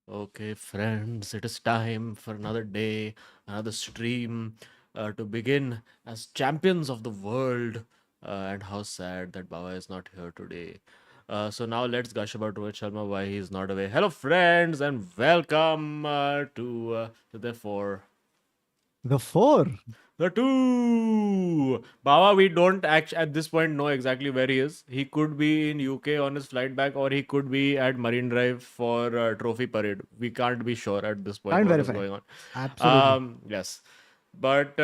Okay, friends, it is time for another day, another stream to begin as champions of the world. And how sad that Baba is not here today. So now let's gush about Rohit Sharma, why he's not away. Hello, friends, and welcome to the four. The four. The two. Baba, we don't actually at this point know exactly where he is. He could be in UK on his flight back, or he could be at Marine Drive for Trophy Parade. We can't be sure at this point Can't what is verify. going on. Absolutely. Yes, but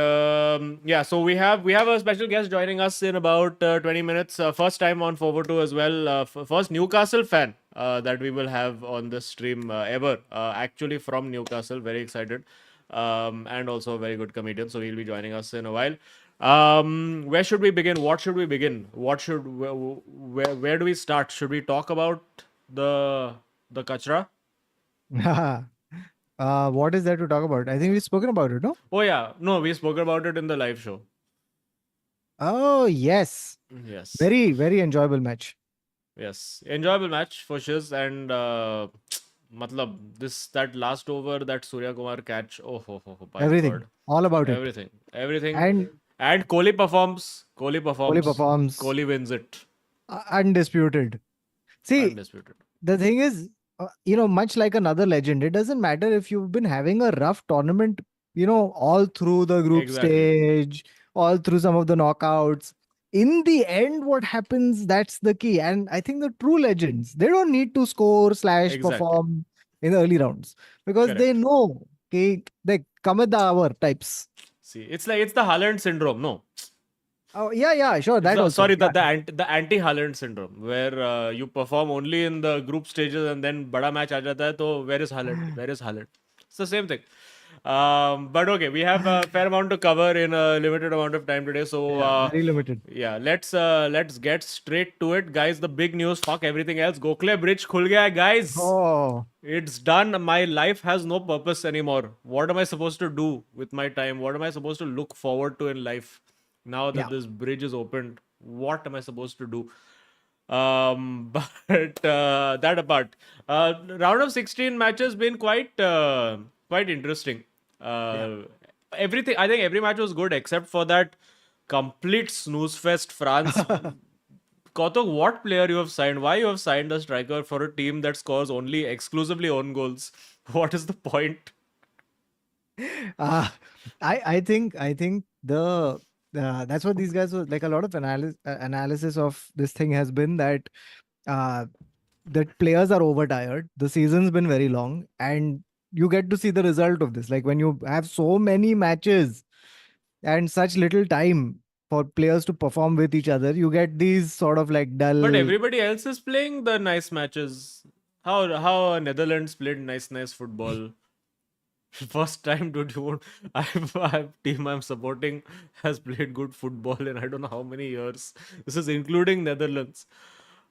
yeah. So we have a special guest joining us in about 20 minutes. First time on Forward 2 as well. First Newcastle fan that we will have on this stream ever. Actually from Newcastle. Very excited and also a very good comedian. So he'll be joining us in a while. Where should we begin? What should we begin? Where do we start? Should we talk about the kachra? What is there to talk about? I think we've spoken about it, no? Oh yeah, no, we spoke about it in the live show. Oh, yes. Yes, Very, very enjoyable match. yes, enjoyable match for shiz and matlab this that last over that Surya Kumar catch. Oh, by Everything. God, All about it. everything, And and Kohli performs. Kohli Kohli performs. performs Kohli wins it. undisputed. See, Undisputed. the thing is, much like another legend, it doesn't matter if you've been having a rough tournament, all through the group Exactly. stage, all through some of the knockouts. In the end, what happens, that's the key. And I think the true legends, they don't need to score slash Exactly. perform in the early rounds because they Correct. know, okay, they come at the hour types. See, it's the Haaland syndrome. No, Oh, yeah, yeah, sure, it's that the also. sorry Yeah. the anti Haaland syndrome where you perform only in the group stages and then bada match aa jata hai, to where is Haaland? Where is Haaland? It's the same thing. But okay, we have a fair amount to cover in a limited amount of time today. So Yeah, very limited. yeah, let's get straight to it, guys. The big news. Fuck everything else. Gokle Bridge khul gaya, hai, guys. Oh, It's done. My life has no purpose anymore. What am I supposed to do with my time? What am I supposed to look forward to in life now that yeah. this bridge is opened? What am I supposed to do? But that apart, round of 16 matches been quite interesting. Yeah. Uh, everything. I think every match was good except for that complete snooze fest. France. Kautuk, what player you have signed? Why you have signed a striker for a team that scores only exclusively own goals? What is the point? Uh, I think the that's what these guys were like. A lot of analysis of this thing has been uh, that players are overtired. The season's been very long, and you get to see the result of this. Like when you have so many matches and such little time for players to perform with each other, you get these sort of like But dull. everybody else is playing the nice matches. How Netherlands played nice football. First time, dude, you won't. I've team I'm supporting has played good football in I don't know how many years. This is including Netherlands.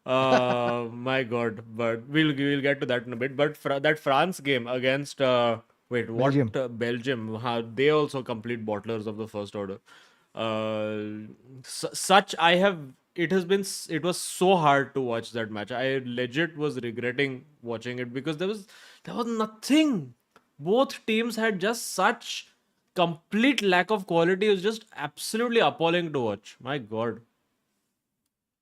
My God, but we'll get to that in a bit. But that France game against wait, what Belgium. Belgium? They also complete bottlers of the first order. Such I have. It has been. It was so hard to watch that match. I legit was regretting watching it because there was nothing. Both teams had just such complete lack of quality. It was just absolutely appalling to watch. My God.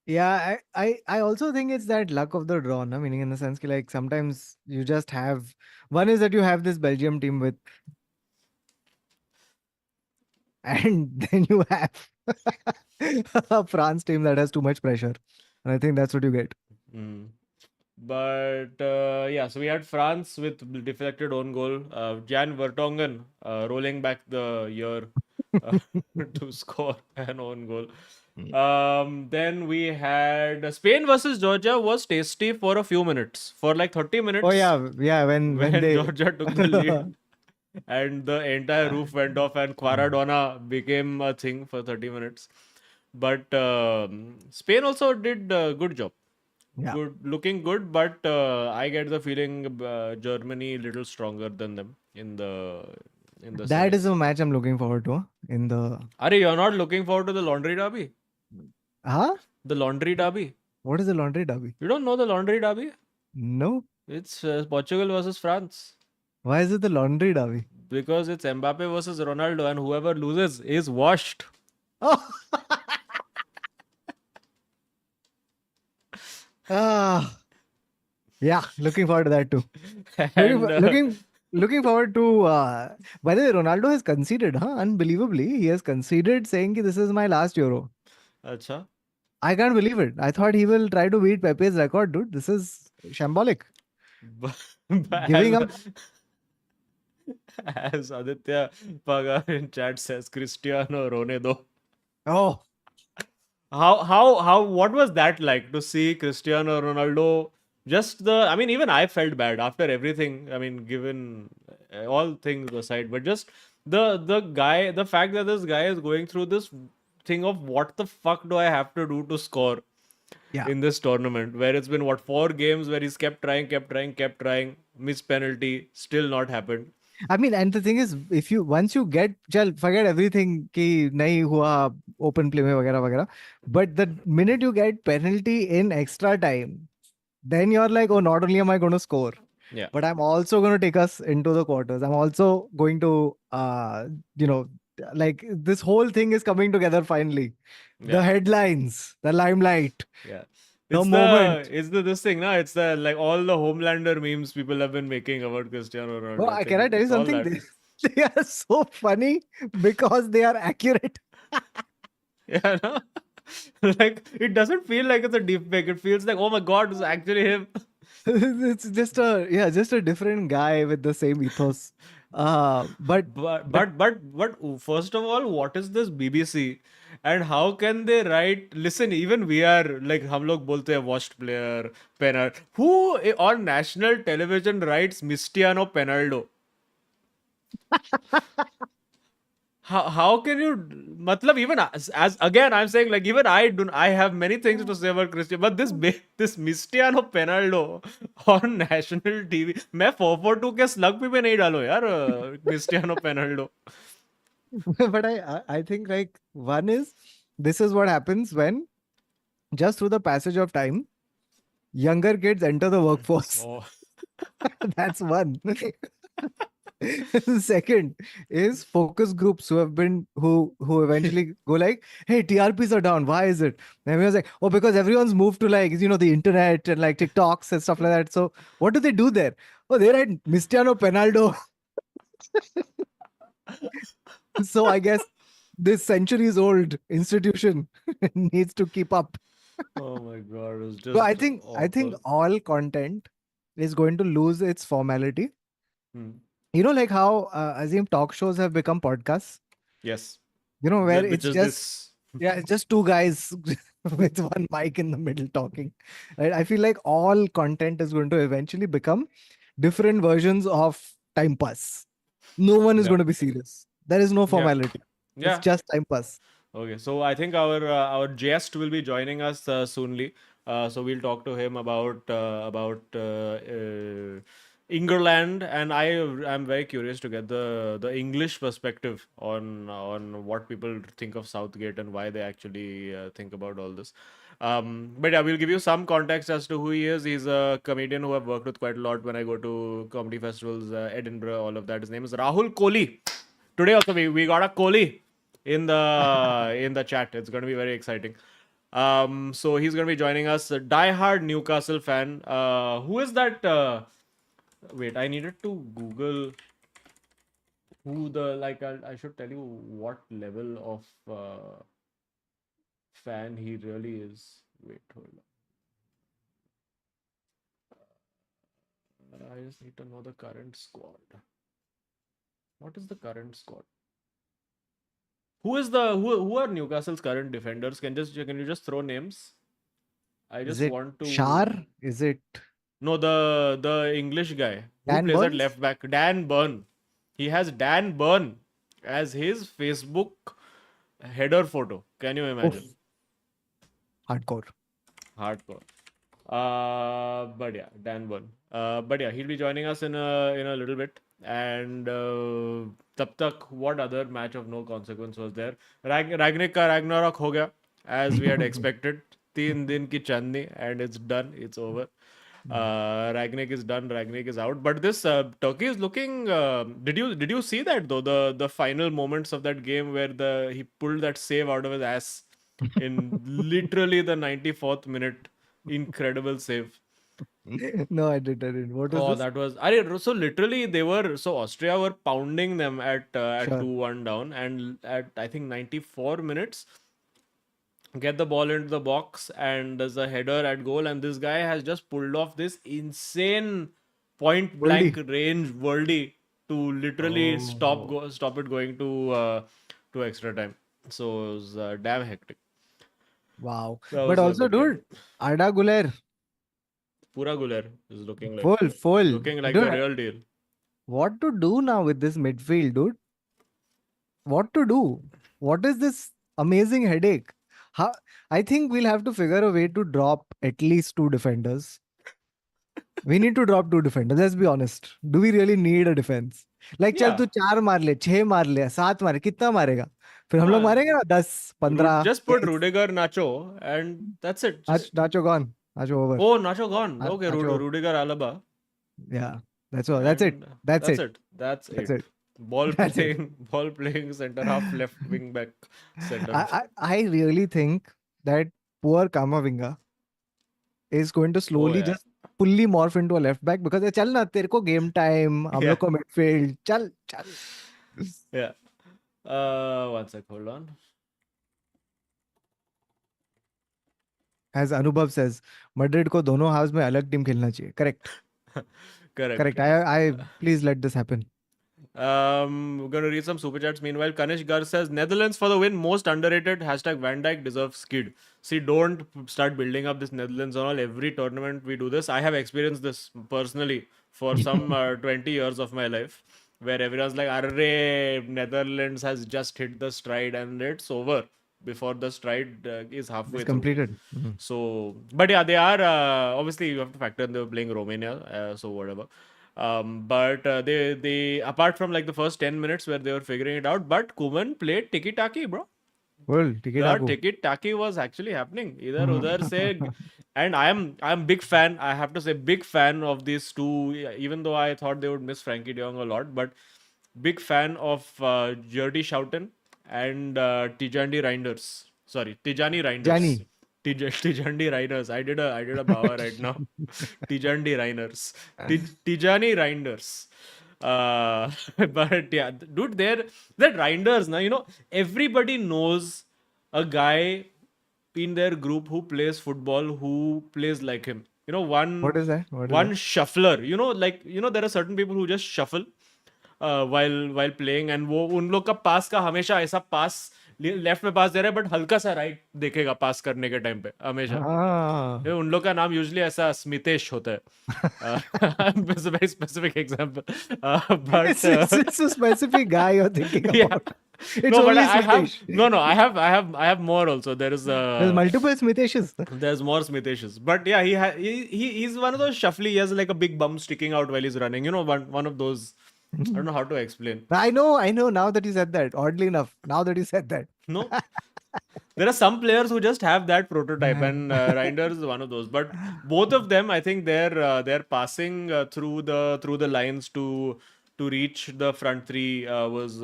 Yeah, I also think it's that luck of the draw, no? Meaning in the sense like sometimes you just have one is that you have this Belgium team with, and then you have a France team that has too much pressure. And I think that's what you get. Mm. But yeah, so we had France with deflected own goal. Jan Vertonghen rolling back the year uh, to score an own goal. Mm. Then we had Spain versus Georgia was tasty for a few minutes, for like 30 Oh minutes yeah, yeah. When when they Georgia took the lead and the entire roof went off and Quaradona became a thing for 30 minutes. But Spain also did a good job. yeah, Good, looking good, but I get the feeling Germany little stronger than them in the that is semis. a match I'm looking forward to, in the Are you're not looking forward to the laundry derby? huh? The laundry derby? What is the laundry derby? You don't know the laundry derby? No. It's Portugal versus France. Why is it the laundry derby? Because it's Mbappe versus Ronaldo, and whoever loses is washed. Oh, ah, yeah. Looking forward to that too. Looking, And looking forward to. By the way, Ronaldo has conceded, huh? Unbelievably, he has conceded, saying that this is my last Euro. acha. I can't believe it. I thought he will try to beat Pepe's record, dude. This is shambolic. But Giving up. as Aditya Pagar in chat says, Cristiano Ronaldo. Oh, How what was that like to see Cristiano Ronaldo? Just the, I mean, even I felt bad after everything. I mean, given all things aside, but just the guy, the fact that this guy is going through this thing of what the fuck do I have to do to score yeah. in this tournament, where it's been what, 4 games where he's kept trying, missed penalty, still not happened. I mean, and the thing is, if you once you get, chal, forget everything कि नहीं हुआ open play में वगैरह वगैरह. But the minute you get penalty in extra time, then you're like, oh, not only am I going to score, Yeah, but I'm also going to take us into the quarters. I'm also going to, you know, like this whole thing is coming together finally. The yeah. headlines, the limelight, Yeah. the It's moment. the this thing, no? It's the like all the Homelander memes people have been making about Cristiano Oh, Ronaldo. can I tell you It's all something? that. They are so funny because they are accurate. Yeah, no? Like it doesn't feel like it's a deep fake. It feels like, oh my god, it's actually him. It's just a different guy with the same ethos. But but First of all, what is this BBC? And how can they write? Listen, even we are like हम लोग बोलते हैं washed player, penal. Who on national television writes Cristiano Penaldo? How can you matlab, even as again I'm saying, like, even I have many things to say about Cristiano, but this Cristiano Penaldo on national TV, मैं 442 के slug पे नहीं डालो यार Cristiano Penaldo. but I think like one is this is what happens when just through the passage of time younger kids enter the workforce. Oh. That's one. Second is focus groups who have been who eventually go like, hey, TRPs are down. Why is it? And everyone's like, oh, because everyone's moved to like the internet and like TikToks and stuff like that. So what do they do there? Oh, they write Cristiano Penaldo. So I guess this centuries old institution needs to keep up. Oh my god, it's So just I think awful. all content is going to lose its formality. Hmm. You know, like how Azim talk shows have become podcasts. Yes, You know, where which it's is just this. it's just two guys with one mic in the middle talking. Right? I feel like all content is going to eventually become different versions of time pass. No one is Yeah, going to be serious. There is no yeah, formality. It's yeah. just time pass. Okay, so I think our guest will be joining us soonly. So we'll talk to him about England, and I'm very curious to get the English perspective on what people think of Southgate and why they actually think about all this. But yeah, we'll give you some context as to who he is. He's a comedian who I've worked with quite a lot when I go to comedy festivals, Edinburgh, all of that. His name is Rahul Kohli. Today also we got a Kohli in the chat. It's going to be very exciting. So he's going to be joining us. A diehard Newcastle fan. Who is that? Wait, I needed to Google who the like. I should tell you what level of fan he really is. Wait, hold on. I just need to know the current squad. What is the current squad? Who is the who are Newcastle's current defenders? Can you just throw names? I Is just it want to. Shar? Is it No, the English guy who Dan plays at Burns? left back, Dan Burn. He has Dan Burn as his Facebook header photo. Can you imagine? Oof, hardcore. Hardcore. But yeah, Dan Burn. But yeah, he'll be joining us in a little bit. And tab tak, what other match of no consequence was there? Ragnik ka Ragnarok ho gaya, as we had expected. 3 दिन की चांदनी and it's done. It's over. Ragnik is done. Ragnik is out. But this Turkey is looking. Did you see that though? The final moments of that game where he pulled that save out of his ass in literally the 94th minute. Incredible save. No, I didn't. What was Oh, this? that was. So literally they were. So Austria were pounding them at Sure. 2-1 down, and at I think 94 minutes get the ball into the box, and there's a header at goal, and this guy has just pulled off this insane point blank Goldie. range worldie to literally Oh, stop it going to extra time. So it was damn hectic. wow. That But was a also, good game. dude, Arda Güler, Pura Guler is full. looking like the Dude, real deal. what to do now with this midfield, dude? What to do? What is this amazing headache? How, I think we'll have to figure a way to drop at least two defenders. We need to drop two defenders. Let's be honest. Do we really need a defense? Like, चल Yeah. तू 4 मार ले, 6 मार ले, 7 मारे, कितना मारेगा? फिर हम लोग Uh, मारेंगे ना 10, 15, just put 23. Rudiger, Nacho, and that's it. Just Nacho gone. Nacho over. oh, Nacho gone. Okay, Nacho. Rudiger, Alaba. Yeah. That's all. That's it. And That's that's it. it. That's That's it. it. Ball That's it. playing, ball playing center half, left wing back, center. I really think that poor Kamavinga is going to Oh slowly yeah, just fully morph into a left back because चल ना तेरे को game time हम yeah, लोग को midfield चल चल. yeah. One sec, hold on. As Anubhav says, Madrid को दोनों halves में अलग team खेलना चाहिए. Correct. Correct. Correct. I please let this happen. We're gonna read some super chats. Meanwhile, Kanish Gar says Netherlands for the win, most underrated. Hashtag Van Dijk deserves skid. See, don't start building up this Netherlands on all. Every tournament we do this. I have experienced this personally for some 20 years of my life, where everyone's like, "Arre, Netherlands has just hit the stride and it's over before the stride is halfway It's through." completed. So, but yeah, they are obviously you have to factor in they were playing Romania, so whatever. But they apart from like the first 10 minutes where they were figuring it out, but Koeman played tiki taki, bro. Well, tiki The taku. tiki taki was actually happening. Either udhar se, and I'm big fan. I have to say big fan of these two. Even though I thought they would miss Frankie De Jong a lot, but big fan of Jordi Schouten and Tijani Reinders. Sorry, Tijani Reinders. Johnny. Tijani Reinders. I did a bawa right now. Tijani Reinders. Tijani Reinders. But yeah, dude, that Reinders now, everybody knows a guy in their group who plays football who plays like him. What is that? What is One that? shuffler. There are certain people who just shuffle while playing, and वो उन लोग का पास का हमेशा ऐसा पास left में पास दे रहा है बट हल्का सा राइट देखेगा पास करने के टाइम पे हमेशा. Ah. उन लोग का नाम यूजुअली ऐसा स्मितेश होता है. It's a very specific example. But It's a specific guy you're thinking yeah. about. It's No, but only I have Smitesh. no, no. I have more also. There's multiple Smiteshes. There's more Smiteshes, but yeah, he's one of those shuffly. He has like a big bum sticking out while he's running. One of those. I don't know how to explain. I know. Now that you said that, oddly enough, now that you said that. No, there are some players who just have that prototype, and Reinders is one of those. But both of them, I think they're passing through the lines to reach the front three was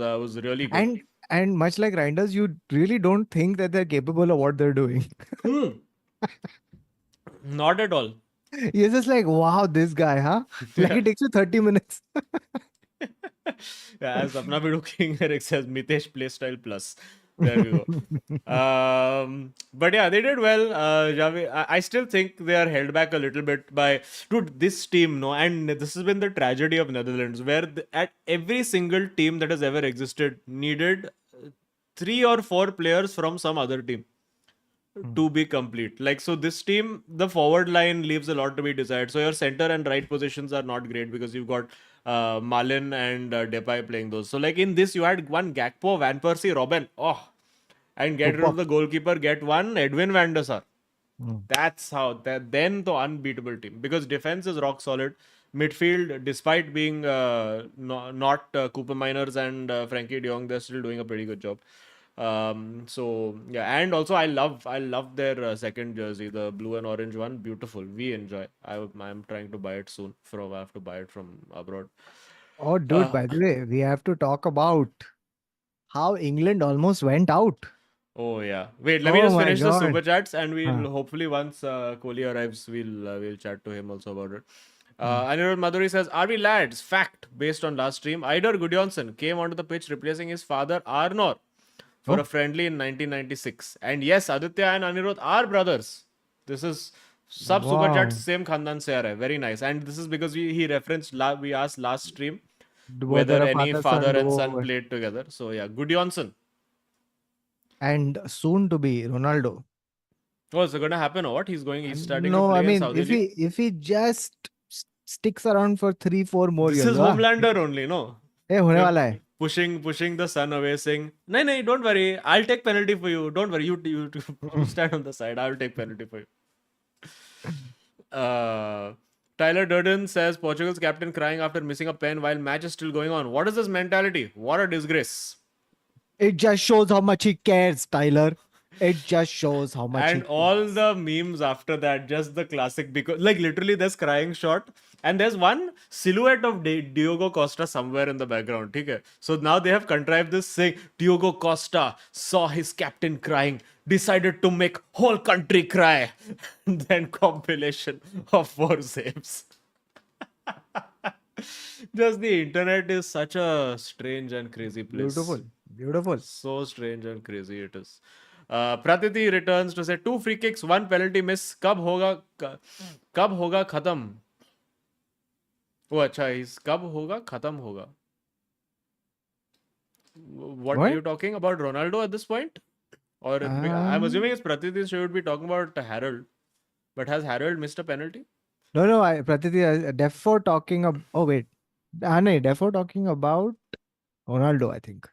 really good. And much like Reinders, you really don't think that they're capable of what they're doing. Not at all. You're just like, wow, this guy, huh? Like it takes you 30 minutes. Yeah, as Sapna Bidu King Eric says, Mitesh Playstyle Plus. There we go. But yeah, they did well. I still think they are held back a little bit by dude, this team, no, and this has been the tragedy of Netherlands, where at every single team that has ever existed needed 3 or 4 players from some other team to be complete. Like, so this team, the forward line leaves a lot to be desired. So your center and right positions are not great because you've got Malin and Depay playing those. So like in this, you had one Gakpo, Van Persie, Robben. Oh, and get rid of the goalkeeper, get one Edwin van der Sar. That's how. Then the unbeatable team, because defense is rock solid. Midfield, despite being not Cooper Miners and Frankie De Jong, they're still doing a pretty good job. So yeah, and also I love their second jersey, the blue and orange one. Beautiful. We enjoy. I'm trying to buy it soon. I have to buy it from abroad. Oh, dude, Uh, by the way, we have to talk about how England almost went out. oh yeah. Wait, let me Oh just my finish the God. super chats, and Huh. we'll hopefully once Kohli arrives, we'll chat to him also about it. Hmm. Anirudh Madhuri says, "Are we lads? Fact based on last stream. Eidur Gudjonsson came onto the pitch replacing his father Arnor for a Oh, friendly in 1996. And yes, Aditya and Anirudh are brothers. This is sub super chat wow. same khandan se aa raha hai. Very nice. And this is because he referenced we asked last stream Both whether are a any father father-son and son duo played together. So yeah, Gudjonsson. and soon to be Ronaldo. What's it gonna happen or what? He's starting to No, I play in mean, Saudi League. if he just sticks around for 3, 4 more This years, is Homelander only, no? ये होने They're वाला है. pushing the son away, saying, "No, no, don't worry. I'll take penalty for you. Don't worry. You stand on the side. I'll take penalty for you." Uh, Tyler Durden says Portugal's captain crying after missing a pen while match is still going on. What is this mentality? What a disgrace. It just shows how much he cares, Tyler. It just shows how much he And all cares. the memes after that, just the classic, because like literally there's crying shot and there's one silhouette of Diogo Costa somewhere in the background. Okay, so now they have contrived this saying Diogo Costa saw his captain crying, decided to make whole country cry, and then compilation of 4 saves. Just the internet is such a strange and crazy place. Beautiful, beautiful. So strange and crazy it is. Pratiti returns to say 2 free kicks, 1 penalty miss. कब होगा खत्म? वो अच्छा इस कब होगा खत्म होगा? What are What? you talking about, Ronaldo at this point? Or I'm assuming Um, it's Pratiti should be talking about Harold. But has Harold missed a penalty? no, Pratiti, therefore talking about. Oh wait, no, therefore talking about Ronaldo, I think.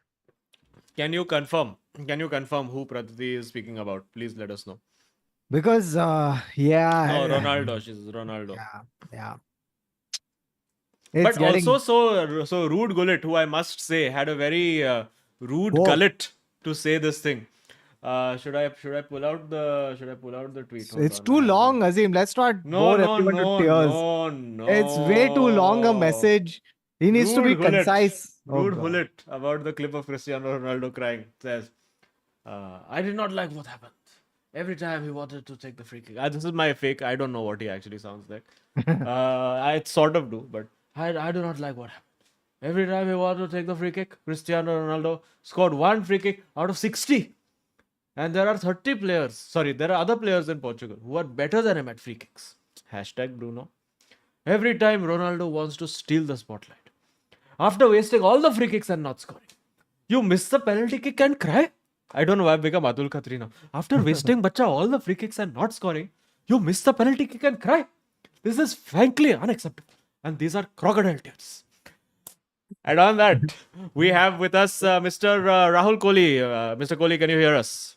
Can you confirm? Can you confirm who Pratiti is speaking about? Please let us know. Because No, yeah, Ronaldo. She's Ronaldo. yeah, yeah. But It's also, getting. so rude Gullit, who I must say had a very rude Whoa. gullet to say this thing. Should I pull out the tweet? Hold It's on, too I have it. long, Azim. Let's not No, bore no, everyone to no, tears. no, It's way too long a no. message. He needs to be Rude Gullit, concise. Oh rude God. Gullit about the clip of Cristiano Ronaldo crying says, "I did not like what happened. Every time he wanted to take the free kick. This is my fake. I don't know what he actually sounds like. I sort of do, but I do not like what happened. Every time he wanted to take the free kick, Cristiano Ronaldo scored 1 free kick out of 60. And there are 30 players. Sorry, there are other players in Portugal who are better than him at free kicks. Hashtag Bruno. Every time Ronaldo wants to steal the spotlight. After wasting all the free kicks and not scoring, you miss the penalty kick and cry? I don't know why I've become Atul Khatri now. After wasting bacha all the free kicks and not scoring, you miss the penalty kick and cry. This is frankly unacceptable. And these are crocodile tears. And on that, we have with us Mr. Rahul Kohli. Mr. Kohli, can you hear us?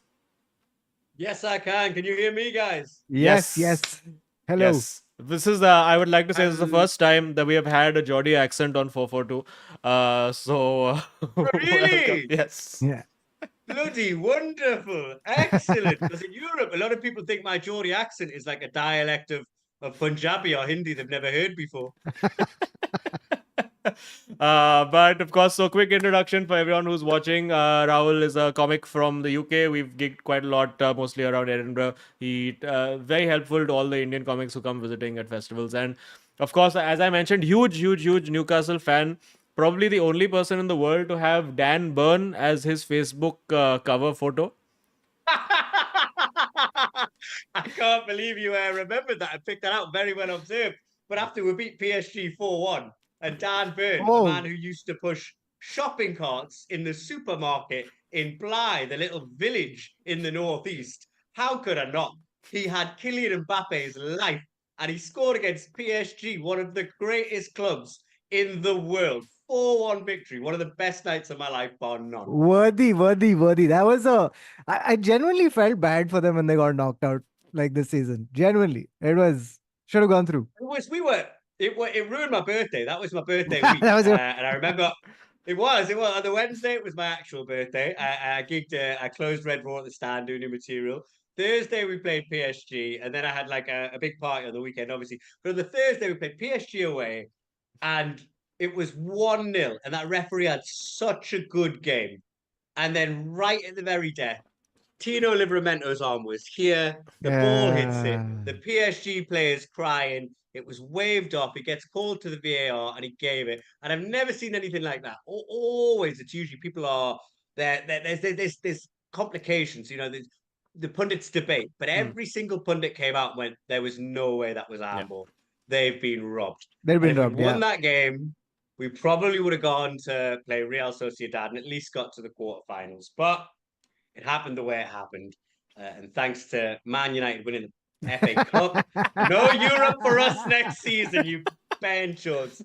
Yes, I can. Can you hear me, guys? Yes, yes. Hello. Yes. This is I would like to say this is the And first time that we have had a Geordie accent on 442. Welcome. really, Yes. Yeah. bloody wonderful, excellent. Because in Europe, a lot of people think my Geordie accent is like a dialect of Punjabi or Hindi they've never heard before. But of course, so quick introduction for everyone who's watching. Rahul is a comic from the UK. We've gigged quite a lot, mostly around Edinburgh. He very helpful to all the Indian comics who come visiting at festivals. And of course, as I mentioned, huge Newcastle fan. Probably the only person in the world to have Dan Byrne as his Facebook cover photo. I can't believe you remembered that. I picked that out. Very well observed. But after we beat PSG 4-1, and Dan Burn, a man who used to push shopping carts in the supermarket in Blythe, the little village in the northeast, how could I not? He had Kylian Mbappe's life, and he scored against PSG, one of the greatest clubs in the world. 4-1 victory, one of the best nights of my life, bar none. Worthy. That was I genuinely felt bad for them when they got knocked out like this season. Genuinely. It was should have gone through. It ruined my birthday. That was my birthday That week. was your And I remember It was. On the Wednesday, it was my actual birthday. I gigged, I closed Red Raw at the stand doing new material. Thursday, we played PSG, and then I had like a big party on the weekend, obviously. But on the Thursday, we played PSG away, and it was 1-0. And that referee had such a good game. And then right at the very death, Tino Livramento's arm was here. The ball hits it. The PSG player's crying. It was waved off. It gets called to the VAR and he gave it. And I've never seen anything like that. Always, it's usually people are there. There's complications. You know, the pundits debate, but every single pundit came out and went, "There was no way that was a handball. They've been robbed." They've And been if we'd robbed. won Yeah. that game, we probably would have gone to play Real Sociedad and at least got to the quarterfinals. But it happened the way it happened. And thanks to Man United winning the FA Cup, no Europe for us next season, you benchos.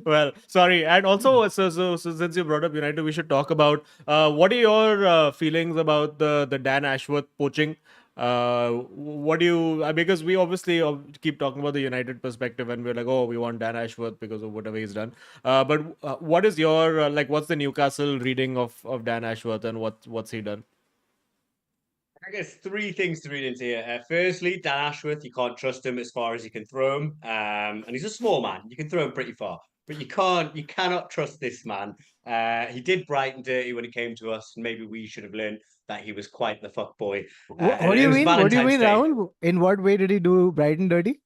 Well, sorry, and also, so since you brought up United, we should talk about what are your feelings about the Dan Ashworth poaching? What do you because we obviously keep talking about the United perspective, and we're like, oh, we want Dan Ashworth because of whatever he's done. But what is your like? What's the Newcastle reading of Dan Ashworth, and what's he done? I guess three things to read into here. Firstly, Dan Ashworth, you can't trust him as far as you can throw him. And he's a small man. You can throw him pretty far. But you cannot trust this man. He did Brighton dirty when he came to us. And maybe we should have learned that he was quite the fuck boy. What do you it was mean? What do you Valentine's mean, Day. Rahul? In what way did he do Brighton dirty?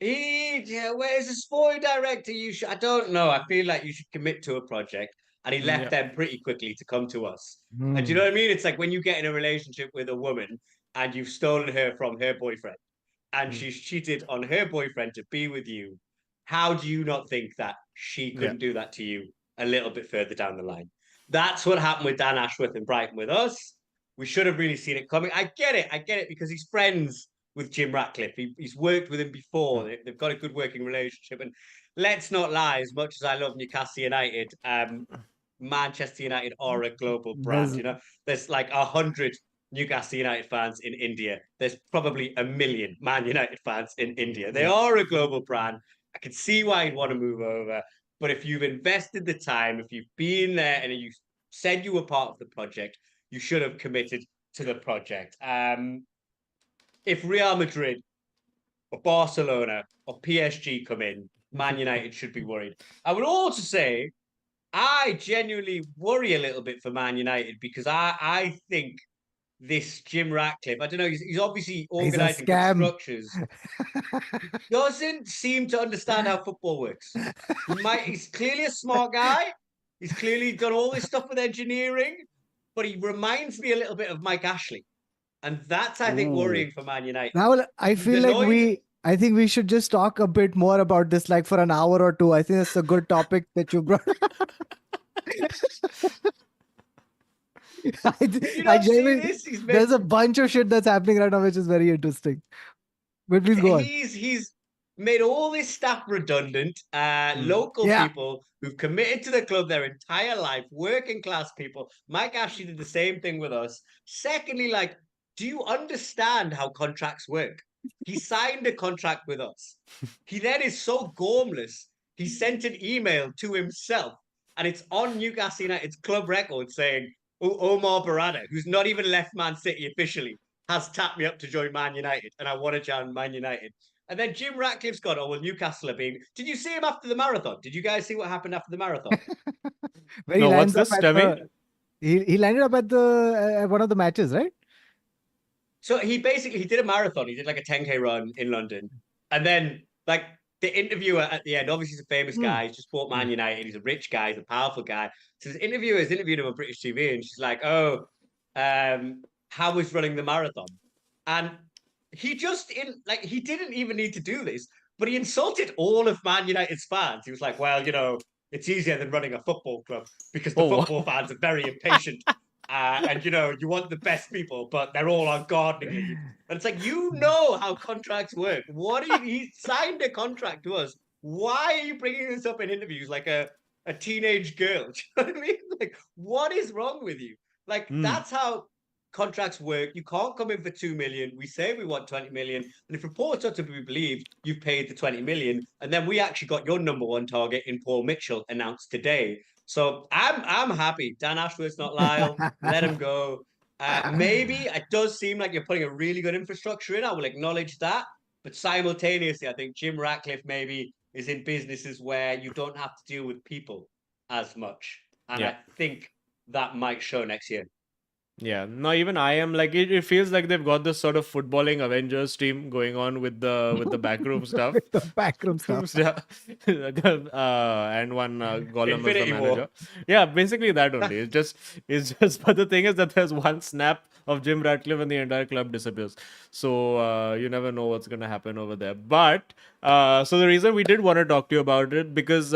Where's a sporting director? I don't know. I feel like you should commit to a project. And he left them pretty quickly to come to us. And do you know what I mean? It's like when you get in a relationship with a woman and you've stolen her from her boyfriend and she's cheated on her boyfriend to be with you. How do you not think that she couldn't do that to you a little bit further down the line? That's what happened with Dan Ashworth and Brighton with us. We should have really seen it coming. I get it, because he's friends with Jim Ratcliffe. He's worked with him before. They've got a good working relationship. And let's not lie, as much as I love Newcastle United, Manchester United are a global brand. You know, there's like 100 Newcastle United fans in India. There's probably 1 million Man United fans in India. They are a global brand. I can see why you'd want to move over. But if you've invested the time, if you've been there and you said you were part of the project, you should have committed to the project. If Real Madrid or Barcelona or PSG come in, Man United should be worried. I would also say I genuinely worry a little bit for Man United because I think this Jim Ratcliffe, I don't know, he's obviously organising good structures. Doesn't seem to understand how football works. He's clearly a smart guy. He's clearly done all this stuff with engineering, but he reminds me a little bit of Mike Ashley. And that's, I think, worrying for Man United. Now, I feel like I think we should just talk a bit more about this, like for an hour or two. I think that's a good topic that you brought. There's a bunch of shit that's happening right now, which is very interesting. But please go on. He's made all this staff redundant. Local people who've committed to the club their entire life, working class people. Mike Ashley did the same thing with us. Secondly, like, do you understand how contracts work? He signed a contract with us. He then is so gormless. He sent an email to himself, and it's on Newcastle United's club record saying, Omar Barada, who's not even left Man City officially, has tapped me up to join Man United, and I want to join Man United. And then Jim Ratcliffe's gone, oh, well, Newcastle are being... Did you see him after the marathon? Did you guys see what happened after the marathon? No, what's this, Timmy? He landed up at one of the matches, right? So he did a marathon. He did like a 10K run in London. And then, like, the interviewer at the end, obviously he's a famous guy. He's just bought Man United. He's a rich guy. He's a powerful guy. So his interviewer's interviewed him on British TV, and she's like, oh, how was running the marathon? And he didn't even need to do this, but he insulted all of Man United's fans. He was like, well, you know, it's easier than running a football club because the football fans are very impatient. And, you know, you want the best people, but they're all on gardening leave. And it's like, you know how contracts work. He signed a contract to us. Why are you bringing this up in interviews like a teenage girl? Do you know what I mean? Like, what is wrong with you? Like, that's how contracts work. You can't come in for 2 million. We say we want 20 million. And if reports are to be believed, you've paid the 20 million. And then we actually got your number one target in Paul Mitchell announced today. So I'm happy. Dan Ashworth's not Lyle. Let him go. Maybe it does seem like you're putting a really good infrastructure in. I will acknowledge that. But simultaneously, I think Jim Ratcliffe maybe is in businesses where you don't have to deal with people as much. And Yeah. I think that might show next year. Yeah, no, even I am like it feels like they've got this sort of footballing Avengers team going on with the backroom stuff. With the backroom stuff. Yeah. And one Gollum as the Infinity War. manager. Yeah, basically that only. It's just but the thing is that there's one snap of Jim Ratcliffe and the entire club disappears. So you never know what's gonna happen over there. But so the reason we did want to talk to you about it because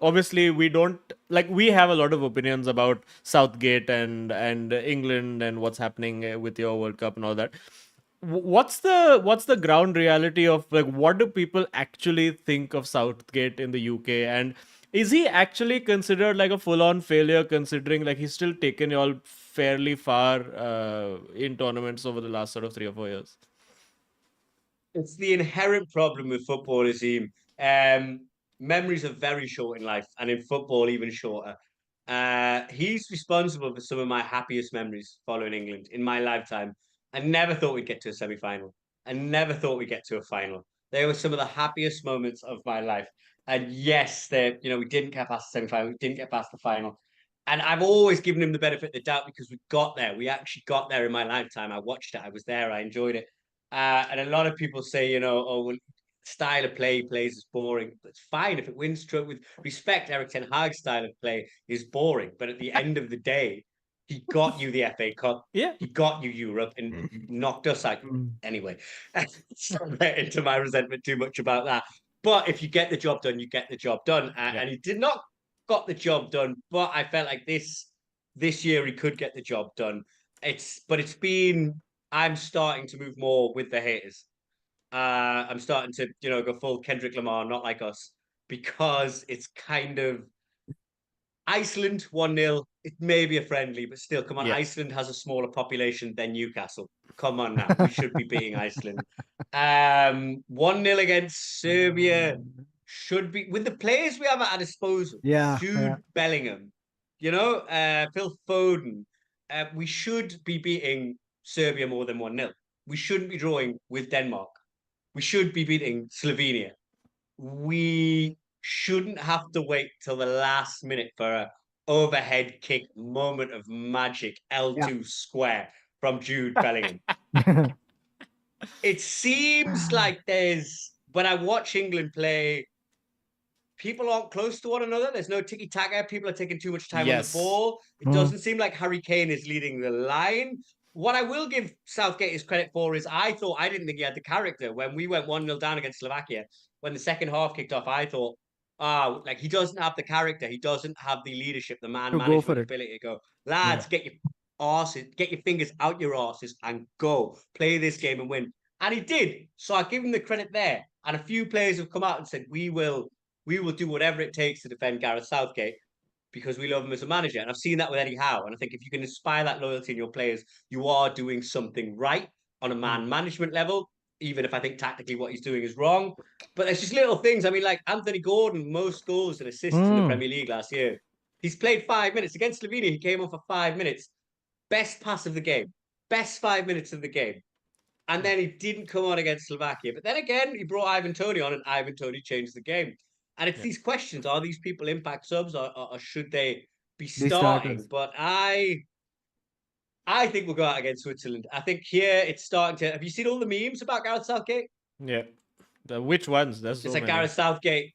obviously we don't like we have a lot of opinions about Southgate and England and what's happening with your World Cup and all that. What's the ground reality of like what do people actually think of Southgate in the UK, and is he actually considered like a full-on failure considering like he's still taken you all fairly far in tournaments over the last sort of 3 or 4 years? It's the inherent problem with football, Azim. Memories are very short in life, and in football, even shorter. He's responsible for some of my happiest memories following England in my lifetime. I never thought we'd get to a semi-final. I never thought we'd get to a final. They were some of the happiest moments of my life. And yes, we didn't get past the semi-final, we didn't get past the final. And I've always given him the benefit of the doubt because we got there. We actually got there in my lifetime. I watched it. I was there. I enjoyed it. And a lot of people say, oh, well, style of play plays is boring. It's fine if it wins. With respect, Eric Ten Hag's style of play is boring. But at the end of the day, he got you the FA Cup. Yeah. He got you Europe and knocked us out. Anyway, so I'll get into my resentment too much about that. But if you get the job done, you get the job done. And he did not got the job done. But I felt like this year he could get the job done. It's been I'm starting to move more with the haters. I'm starting to, go full Kendrick Lamar, not like us, because it's kind of Iceland 1-0. It may be a friendly, but still, come on. Yeah. Iceland has a smaller population than Newcastle. Come on now. We should be beating Iceland. 1-0 against Serbia should be with the players we have at our disposal. Yeah. Jude Bellingham, Phil Foden. We should be beating Serbia more than 1-0. We shouldn't be drawing with Denmark. We should be beating Slovenia. We shouldn't have to wait till the last minute for a overhead kick moment of magic L2 square from Jude Bellingham. It seems like when I watch England play, people aren't close to one another. There's no tiki-taka. People are taking too much time on the ball. It doesn't seem like Harry Kane is leading the line. What I will give Southgate his credit for is I didn't think he had the character. When we went 1-0 down against Slovakia, when the second half kicked off, I thought, he doesn't have the character. He doesn't have the leadership, the man management ability to go, lads, get your arses, get your fingers out your arses and go. Play this game and win. And he did. So I give him the credit there. And a few players have come out and said, we will do whatever it takes to defend Gareth Southgate because we love him as a manager. And I've seen that with Eddie Howe. And I think if you can inspire that loyalty in your players, you are doing something right on a man management level, even if I think tactically what he's doing is wrong. But there's just little things. I mean, like Anthony Gordon, most goals and assists in the Premier League last year. He's played 5 minutes. Against Slovenia, he came on for 5 minutes. Best pass of the game. Best 5 minutes of the game. And then he didn't come on against Slovakia. But then again, he brought Ivan Toney on and Ivan Toney changed the game. And it's these questions: are these people impact subs, or should they be starting? But I think we'll go out against Switzerland. I think here it's starting to. Have you seen all the memes about Gareth Southgate? Yeah. Which ones? There's it's so like many. Gareth Southgate.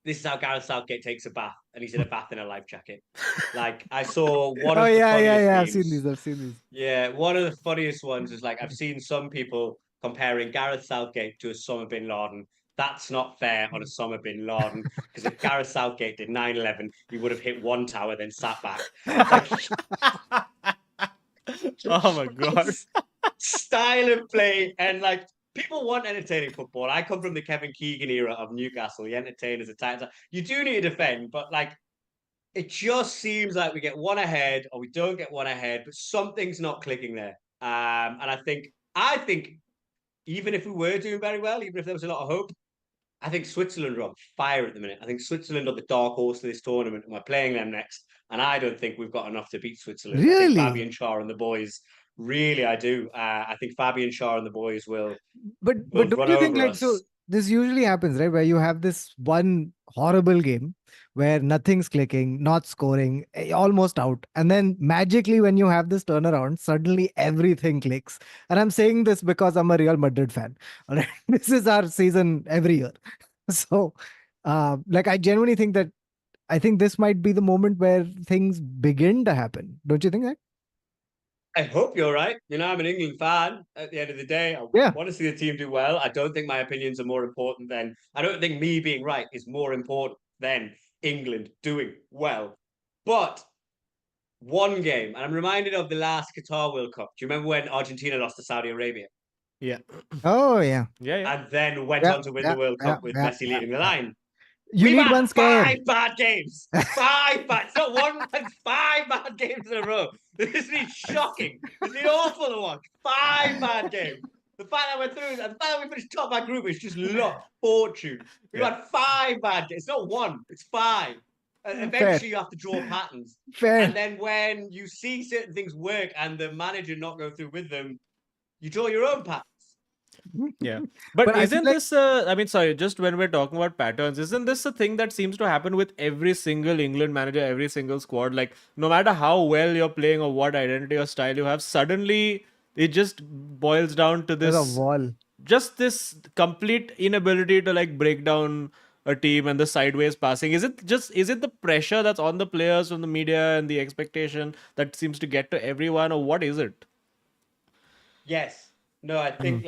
This is how Gareth Southgate takes a bath, and he's in a bath in a life jacket. Like I saw one of the funniest memes. I've seen these. Yeah, one of the funniest ones is like I've seen some people comparing Gareth Southgate to Osama bin Laden. That's not fair on Osama bin Laden because if Gareth Southgate did 9/11, he would have hit one tower then sat back. Like, oh my god! Style of play and like people want entertaining football. I come from the Kevin Keegan era of Newcastle. The entertainers, the titans. You do need to defend, but like it just seems like we get one ahead or we don't get one ahead, but something's not clicking there. And I think even if we were doing very well, even if there was a lot of hope, I think Switzerland are on fire at the minute. I think Switzerland are the dark horse of this tournament, and we're playing them next. And I don't think we've got enough to beat Switzerland. I think Really? Fabian Schär and the boys, really, I do. I think Fabian Schär and the boys will But don't run you think over like so us. this usually happens, right? Where you have this one horrible game where nothing's clicking, not scoring, almost out. And then magically when you have this turnaround, suddenly everything clicks. And I'm saying this because I'm a Real Madrid fan. All right. This is our season every year. So like I genuinely think that I think this might be the moment where things begin to happen. Don't you think that? I hope you're right. I'm an England fan at the end of the day. I Yeah. want to see the team do well. I don't think my opinions are more important than, I don't think me being right is more important than England doing well. But one game, and I'm reminded of the last Qatar World Cup. Do you remember when Argentina lost to Saudi Arabia Yeah. Oh yeah. Yeah. Yeah. and then went Yeah. on to win Yeah. the World Yeah. Cup with Yeah. Messi Yeah. leading the Yeah. line? You We've need had one scare. 5 bad games. 5 bad. It's not one, but 5 bad games in a row. This is shocking. This is awful to watch. 5 bad games. The fact that we're through, and the fact that we finished top of our group is just luck, fortune. We've Yeah. had 5 bad games. It's not one, it's 5. And Fair. eventually, you have to draw patterns. Fair. And then when you see certain things work and the manager not go through with them, you draw your own patterns. Yeah. But I feel isn't like this, I mean, sorry, just when we're talking about patterns, isn't this a thing that seems to happen with every single England manager, every single squad? Like, no matter how well you're playing or what identity or style you have, suddenly it just boils down to there's a this, wall. just this complete inability to like break down a team and the sideways passing. Is it the pressure that's on the players from the media and the expectation that seems to get to everyone, or what is it? Yes. No, I Mm. think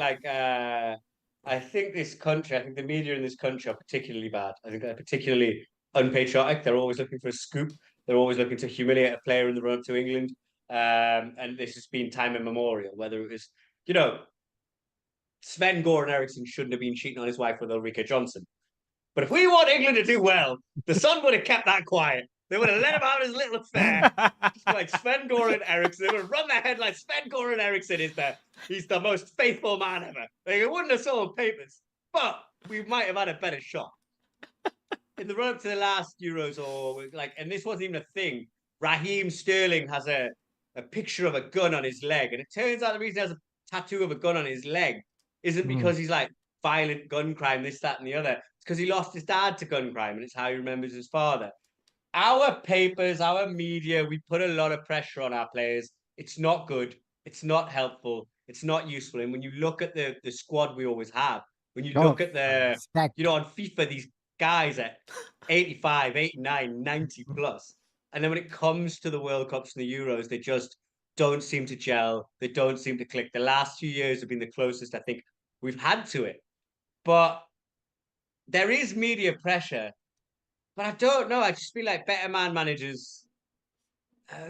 I think this country, I think the media in this country are particularly bad. I think they're particularly unpatriotic. They're always looking for a scoop. They're always looking to humiliate a player in the run up to England. And this has been time immemorial, whether it was, you know, Sven Goran Eriksson shouldn't have been cheating on his wife with Ulrika Johnson. But if we want England to do well, the Sun would have kept that quiet. They would have let him have his little affair. Just like Sven Goran Eriksson. They would have run their headline. Sven Goran Eriksson he's the most faithful man ever. They wouldn't have sold papers, but we might have had a better shot. In the run up to the last Euros, and this wasn't even a thing. Raheem Sterling has a picture of a gun on his leg, and it turns out the reason he has a tattoo of a gun on his leg isn't because he's like violent gun crime, this, that, and the other. It's because he lost his dad to gun crime, and it's how he remembers his father. Our papers, our media, we put a lot of pressure on our players. It's not good. It's not helpful. It's not useful. And when you look at the squad we always have, when you look at Stacked. on FIFA, these guys at 85, 89, 90 plus. And then when it comes to the World Cups and the Euros, they just don't seem to gel. They don't seem to click. The last few years have been the closest I think we've had to it. But there is media pressure. But I don't know. I just feel like better man managers.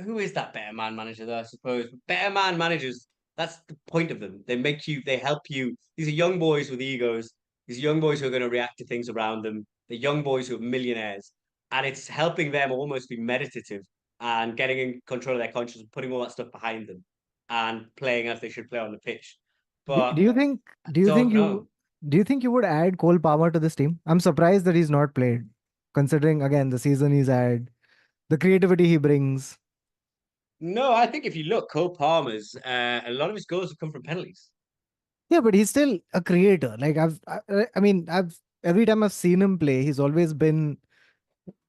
Who is that better man manager, though? I suppose better man managers. That's the point of them. They help you. These are young boys with egos. These young boys who are going to react to things around them. The young boys who are millionaires, and it's helping them almost be meditative and getting in control of their conscience and putting all that stuff behind them and playing as they should play on the pitch. Do But you think? I Do you think don't you? know. Do you think you would add Cole Palmer to this team? I'm surprised that he's not played, considering again the season he's had, the creativity he brings. No, I think if you look, Cole Palmer's a lot of his goals have come from penalties. Yeah, but he's still a creator. Like I mean, I've every time I've seen him play, he's always been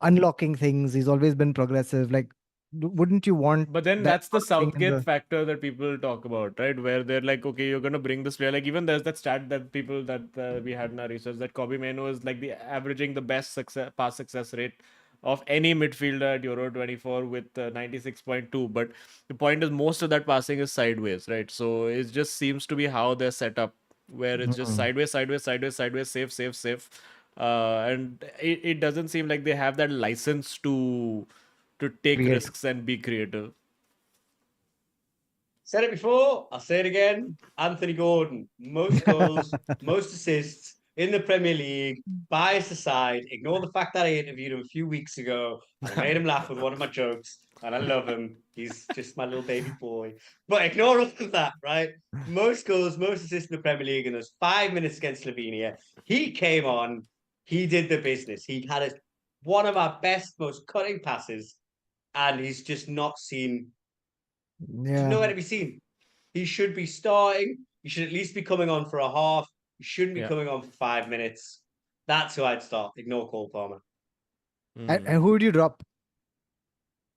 unlocking things. He's always been progressive. Like, wouldn't you want But then that that's the sort of thing in Southgate the? factor that people talk about, right? Where they're like, okay, you're gonna bring this player. Like even there's that stat that people that we had in our research that Kobe Mano is like the averaging the best pass success rate of any midfielder at Euro 24 with 96.2. But the point is, most of that passing is sideways, right? So it just seems to be how they're set up, where it's just Mm, sideways, sideways, sideways, sideways, safe, safe, safe. And it doesn't seem like they have that license to take create. risks and be creative. Said it before, I'll say it again. Anthony Gordon, most goals, most assists in the Premier League, bias aside, ignore the fact that I interviewed him a few weeks ago and I made him laugh with one of my jokes, and I love him. He's just my little baby boy. But ignore all of that, right? Most goals, most assists in the Premier League in those 5 minutes against Slovenia. He came on, he did the business. He had one of our best, most cutting passes, and he's just not seen, Yeah. nowhere to be seen. He should be starting. He should at least be coming on for a half. He shouldn't be coming on for 5 minutes. That's who I'd start. Ignore Cole Palmer. And who would you drop?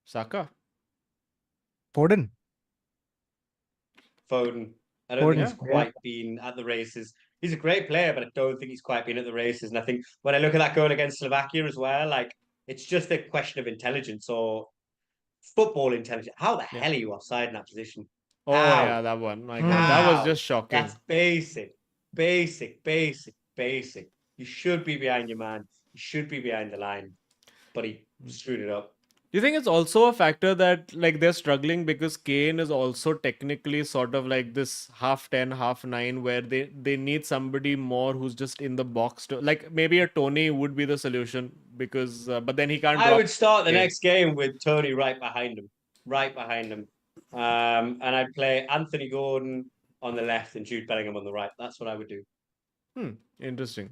Saka. Foden. Foden. I don't think Foden, he's quite been at the races. He's a great player, but I don't think he's quite been at the races. And I think when I look at that goal against Slovakia as well, like, it's just a question of intelligence or football intelligence. How the hell are you offside in that position? Oh, How? yeah, that one. My God, that was How? just shocking. That's basic, basic, basic, basic. You should be behind your man. You should be behind the line. But he screwed it up. Do you think it's also a factor that like they're struggling because Kane is also technically sort of like this half 10, half 9, where they need somebody more who's just in the box to like maybe a Tony would be the solution because but then he can't. I drop would start the Kane. next game with Tony right behind him. And I'd play Anthony Gordon on the left and Jude Bellingham on the right. That's what I would do. Interesting.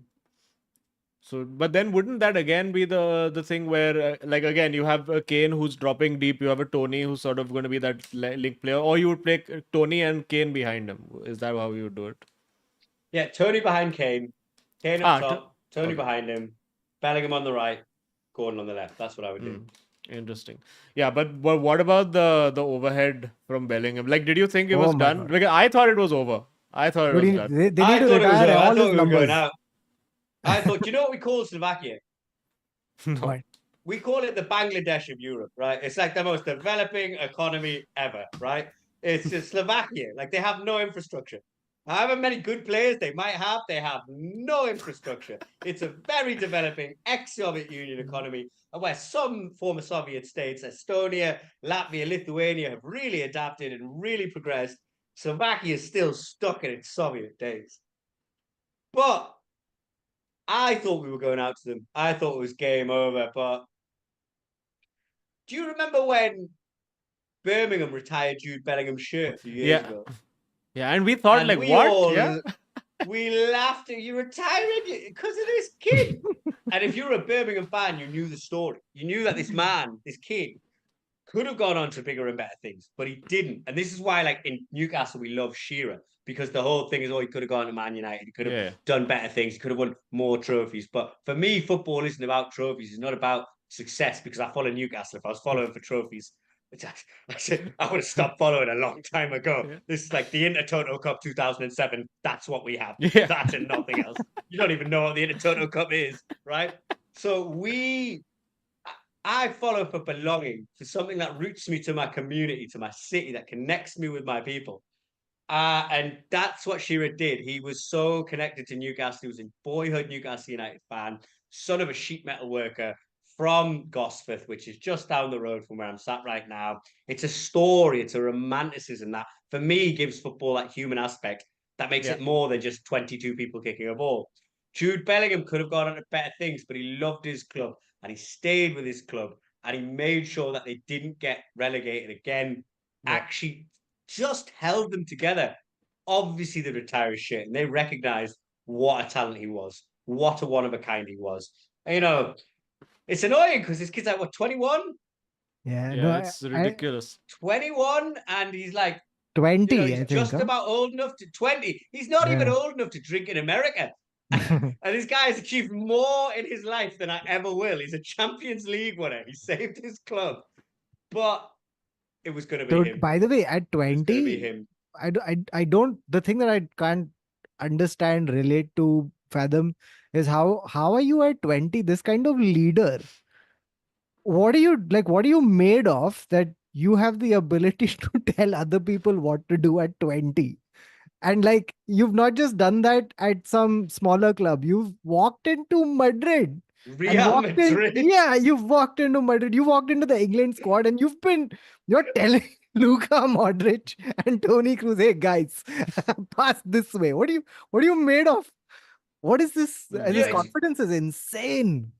So, but then wouldn't that again be the thing where like again you have a Kane who's dropping deep, you have a Tony who's sort of going to be that link player, or you would play Tony and Kane behind him? Is that how you would do it? Yeah, Tony behind Kane, Kane up top, Tony behind him, Bellingham on the right, Gordon on the left. That's what I would do. Interesting. Yeah, but what about the overhead from Bellingham? Like, did you think it was done? God. Like, I thought it was over. I thought it was done. They need to retire all his numbers. I thought, do you know what we call Slovakia? No. What? We call it the Bangladesh of Europe, right? It's like the most developing economy ever, right? It's just Slovakia. Like, they have no infrastructure. However many good players they might have, they have no infrastructure. It's a very developing ex-Soviet Union economy where some former Soviet states, Estonia, Latvia, Lithuania, have really adapted and really progressed. Slovakia is still stuck in its Soviet days. But I thought we were going out to them. I thought it was game over. But do you remember when Birmingham retired Jude Bellingham's shirt a few years ago? Yeah, and we thought, And like, what? Yeah. We laughed at you retiring because of this kid. And if you're a Birmingham fan, you knew the story. You knew that this man, this kid, could have gone on to bigger and better things, but he didn't. And this is why, like, in Newcastle, we love Shearer, because the whole thing is, oh, he could have gone to Man United. He could have done better things. He could have won more trophies. But for me, football isn't about trophies. It's not about success, because I follow Newcastle. If I was following for trophies, I would have stopped following a long time ago. Yeah. This is like the Intertoto Cup 2007. That's what we have. Yeah. That and nothing else. You don't even know what the Intertoto Cup is, right? So I follow for belonging, for something that roots me to my community, to my city, that connects me with my people. And that's what Shearer did. He was so connected to Newcastle. He was a boyhood Newcastle United fan, son of a sheet metal worker from Gosforth, which is just down the road from where I'm sat right now. It's a story. It's a romanticism that, for me, gives football that human aspect that makes it more than just 22 people kicking a ball. Jude Bellingham could have gone on to better things, but he loved his club and he stayed with his club and he made sure that they didn't get relegated again. Actually just held them together. Obviously, they retired his shit and they recognized what a talent he was, what a one of a kind he was. And, you know, it's annoying because this kid's like, what, 21? Yeah, no, it's ridiculous. 21, and he's like 20, you know, he's I think, just about old enough to 20. He's not even old enough to drink in America. And this guy has achieved more in his life than I ever will. He's a Champions League winner. He saved his club. But it was going to be him. By the way, at 20, I don't, the thing that I can't understand, relate to, fathom is how are you at 20, this kind of leader? What are you made of that you have the ability to tell other people what to do at 20? And like, you've not just done that at some smaller club. You've walked into Madrid. Real Madrid. You've walked into Madrid. You walked into the England squad and you're telling Luka Modric and Toni Kroos, hey guys, pass this way. What are you made of? What is this? Yeah, This it's- confidence is insane.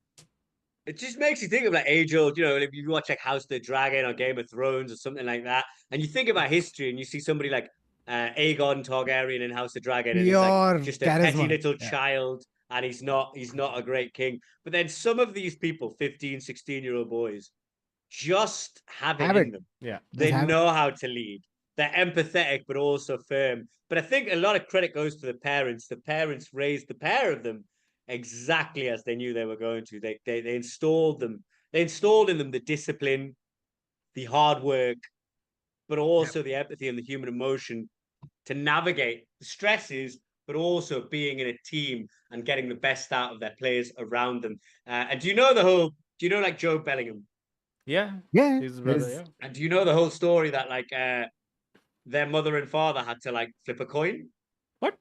It just makes you think of like age-old, if you watch like House of the Dragon or Game of Thrones or something like that, and you think about history and you see somebody like Aegon Targaryen in House of the Dragon, and he's like Pure just a petty charisma. little Yeah. child, and he's not a great king. But then some of these people, 15, 16-year-old boys, just have it Have in it. them. yeah. They Just have it. know how to lead. They're empathetic, but also firm. But I think a lot of credit goes to the parents. The parents raised the pair of them exactly as they knew they were going to. They installed them. They installed in them the discipline, the hard work, but also the empathy and the human emotion to navigate the stresses, but also being in a team and getting the best out of their players around them. And do you know like Joe Bellingham? Yeah. Yeah. His brother. There's Yeah. And do you know the whole story that like their mother and father had to like flip a coin? What?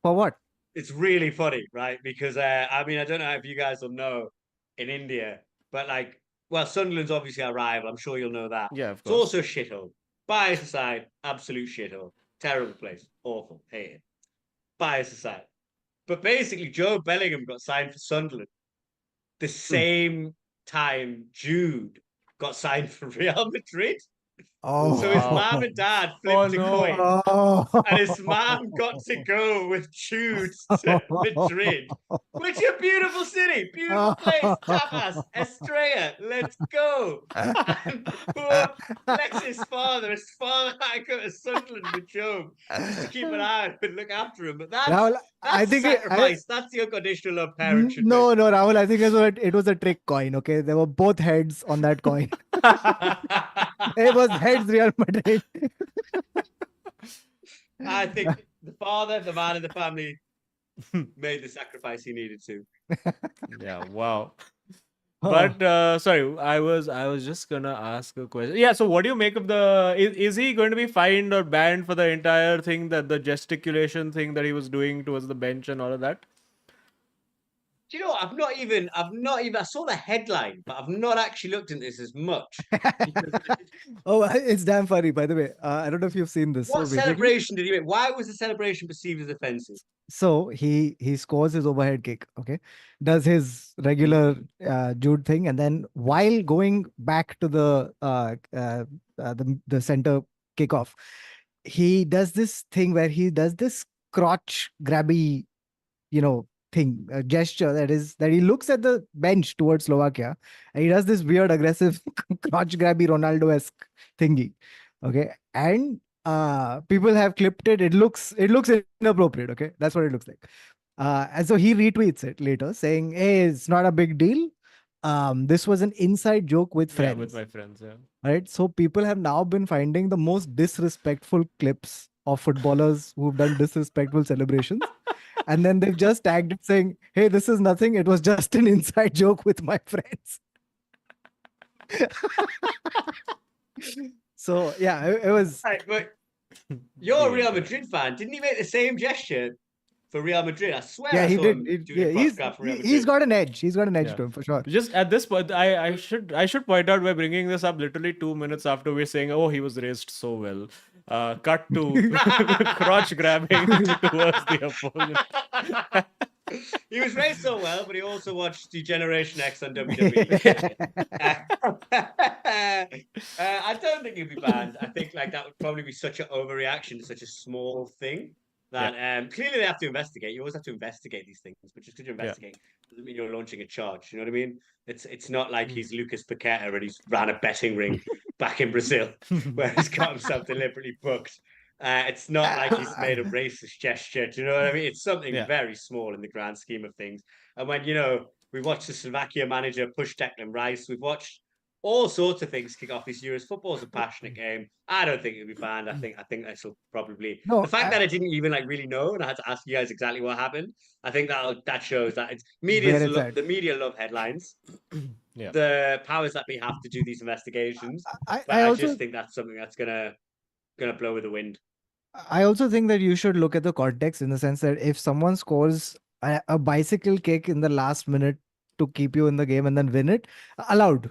for what? It's really funny, right? Because I mean, I don't know if you guys will know in India, but like, well, Sunderland's obviously our rival. I'm sure you'll know that. Yeah, of It's course. also a shithole. Bias aside, absolute shithole. Terrible place. Awful. Hate it. Bias aside. But basically, Joe Bellingham got signed for Sunderland the same time Jude got signed for Real Madrid. Oh. So his Wow. mom and dad Oh, flipped a no. coin, Oh. and his mom got to go with Jude to Madrid, which is a beautiful city, beautiful place, tapas, Estrella, let's go. And poor Lex's father, his father had to go to Sunderland with Joe just to keep an eye on him and look after him. But Rahul, I that's think sacrifice. That's the unconditional love parents should no, Rahul. I think it was a trick coin. Okay, there were both heads on that coin. It was heads Real Madrid. I think the father, the man in the family, made the sacrifice he needed to. Yeah. Wow. Oh. But sorry, I was just gonna ask a question. Yeah, so what do you make of is he going to be fined or banned for the entire thing, that the gesticulation thing that he was doing towards the bench and all of that? Do you know, I've not even, I saw the headline, but I've not actually looked into this as much. Because Oh, it's damn funny, by the way. I don't know if you've seen this. So what basically, celebration did he make? Why was the celebration perceived as offensive? so he scores his overhead kick. Okay, does his regular Jude thing, and then while going back to the center kickoff, he does this thing where he does this crotch grabby, thing, a gesture that he looks at the bench towards Slovakia, and he does this weird aggressive crotch grabby Ronaldo-esque thingy. Okay, and people have clipped it. It looks inappropriate. Okay, that's what it looks like. And so he retweets it later, saying, "Hey, it's not a big deal. This was an inside joke with Yeah, friends." with my friends. Yeah. Right? So people have now been finding the most disrespectful clips of footballers who've done disrespectful celebrations. And then they've just tagged it saying, "Hey, this is nothing. It was just an inside joke with my friends." So yeah, it was. Right, but you're a Yeah, Real yeah. Madrid fan. Didn't he make the same gesture for Real Madrid? I swear Yeah, I he saw did. him doing Yeah, a cross grab for Real Madrid. he's got an edge. He's got an edge Yeah. to him for sure. Just at this point, I should point out, we're bringing this up literally 2 minutes after we're saying, oh, he was raised so well. Cut to crotch grabbing towards the opponent. He was raised so well, but he also watched Degeneration X on WWE. I don't think he'll be banned. I think like that would probably be such an overreaction to such a small thing that clearly they have to investigate. You always have to investigate these things, but just because you investigate doesn't mean you're launching a charge. You know what I mean? It's not like he's Lucas Paqueta and he's ran a betting ring back in Brazil where he's got himself deliberately booked. It's not like he's made a racist gesture. Do you know what I mean? It's something very small in the grand scheme of things. And when, we watched the Slovakia manager push Declan Rice, we've watched all sorts of things kick off this year. Football's a passionate game. I don't think it'll be banned. I think this will probably No, the fact that I didn't even like really know and I had to ask you guys exactly what happened. I think that shows that it's the media love headlines. Yeah. The powers that be have to do these investigations. I also just think that's something that's gonna blow with the wind. I also think that you should look at the context, in the sense that if someone scores a bicycle kick in the last minute to keep you in the game and then win it, allowed.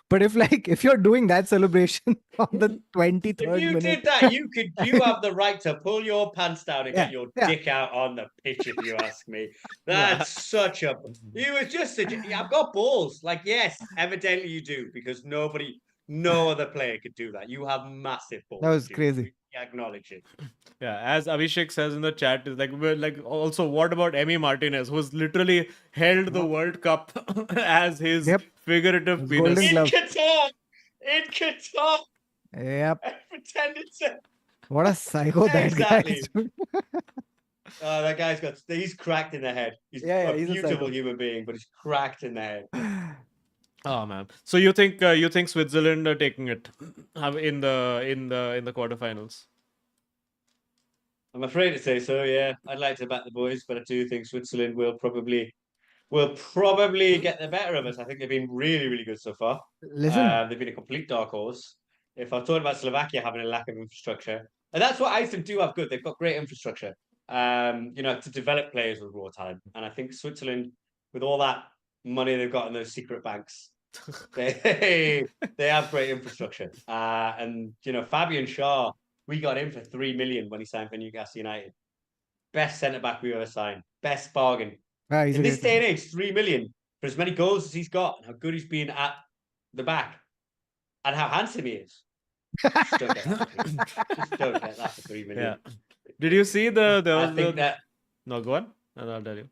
But if you're doing that celebration on the If 23rd you minute, did that, you have the right to pull your pants down and Yeah, get your yeah. dick out on the pitch, if you ask me. That's such a. You was just. I've got balls. Like, yes, evidently you do, because no other player could do that. You have massive balls. That was Jude. crazy. We acknowledge it. Yeah, as Abhishek says in the chat, is like we're like also what about Emi Martinez, who's literally held the World Cup as his Yep. figurative His penis. golden In glove. Qatar, in Qatar, Yep. I pretended to. What a psycho that Exactly. guy is. Oh, that guy's he's cracked in the head. He's Yeah, a he's a beautiful psycho. human being, but he's cracked in the head. Oh man! So you think Switzerland are taking it in the quarterfinals? I'm afraid to say so. Yeah, I'd like to back the boys, but I do think Switzerland will probably get the better of us. I think they've been really, really good so far. Listen, They've been a complete dark horse. If I'm talking about Slovakia having a lack of infrastructure, and that's what Iceland do have good. They've got great infrastructure. To develop players with raw talent, and I think Switzerland, with all that money they've got in those secret banks, they have great infrastructure. And Fabian Shaw, we got him for 3 million when he signed for Newcastle United. Best centre back we ever signed. Best bargain. he's In a this great day and age, 3 million for as many goals as he's got and how good he's been at the back and how handsome he is. Just don't get that. Just don't get that for 3 million. Yeah. Did you see No, go on, and I'll tell you.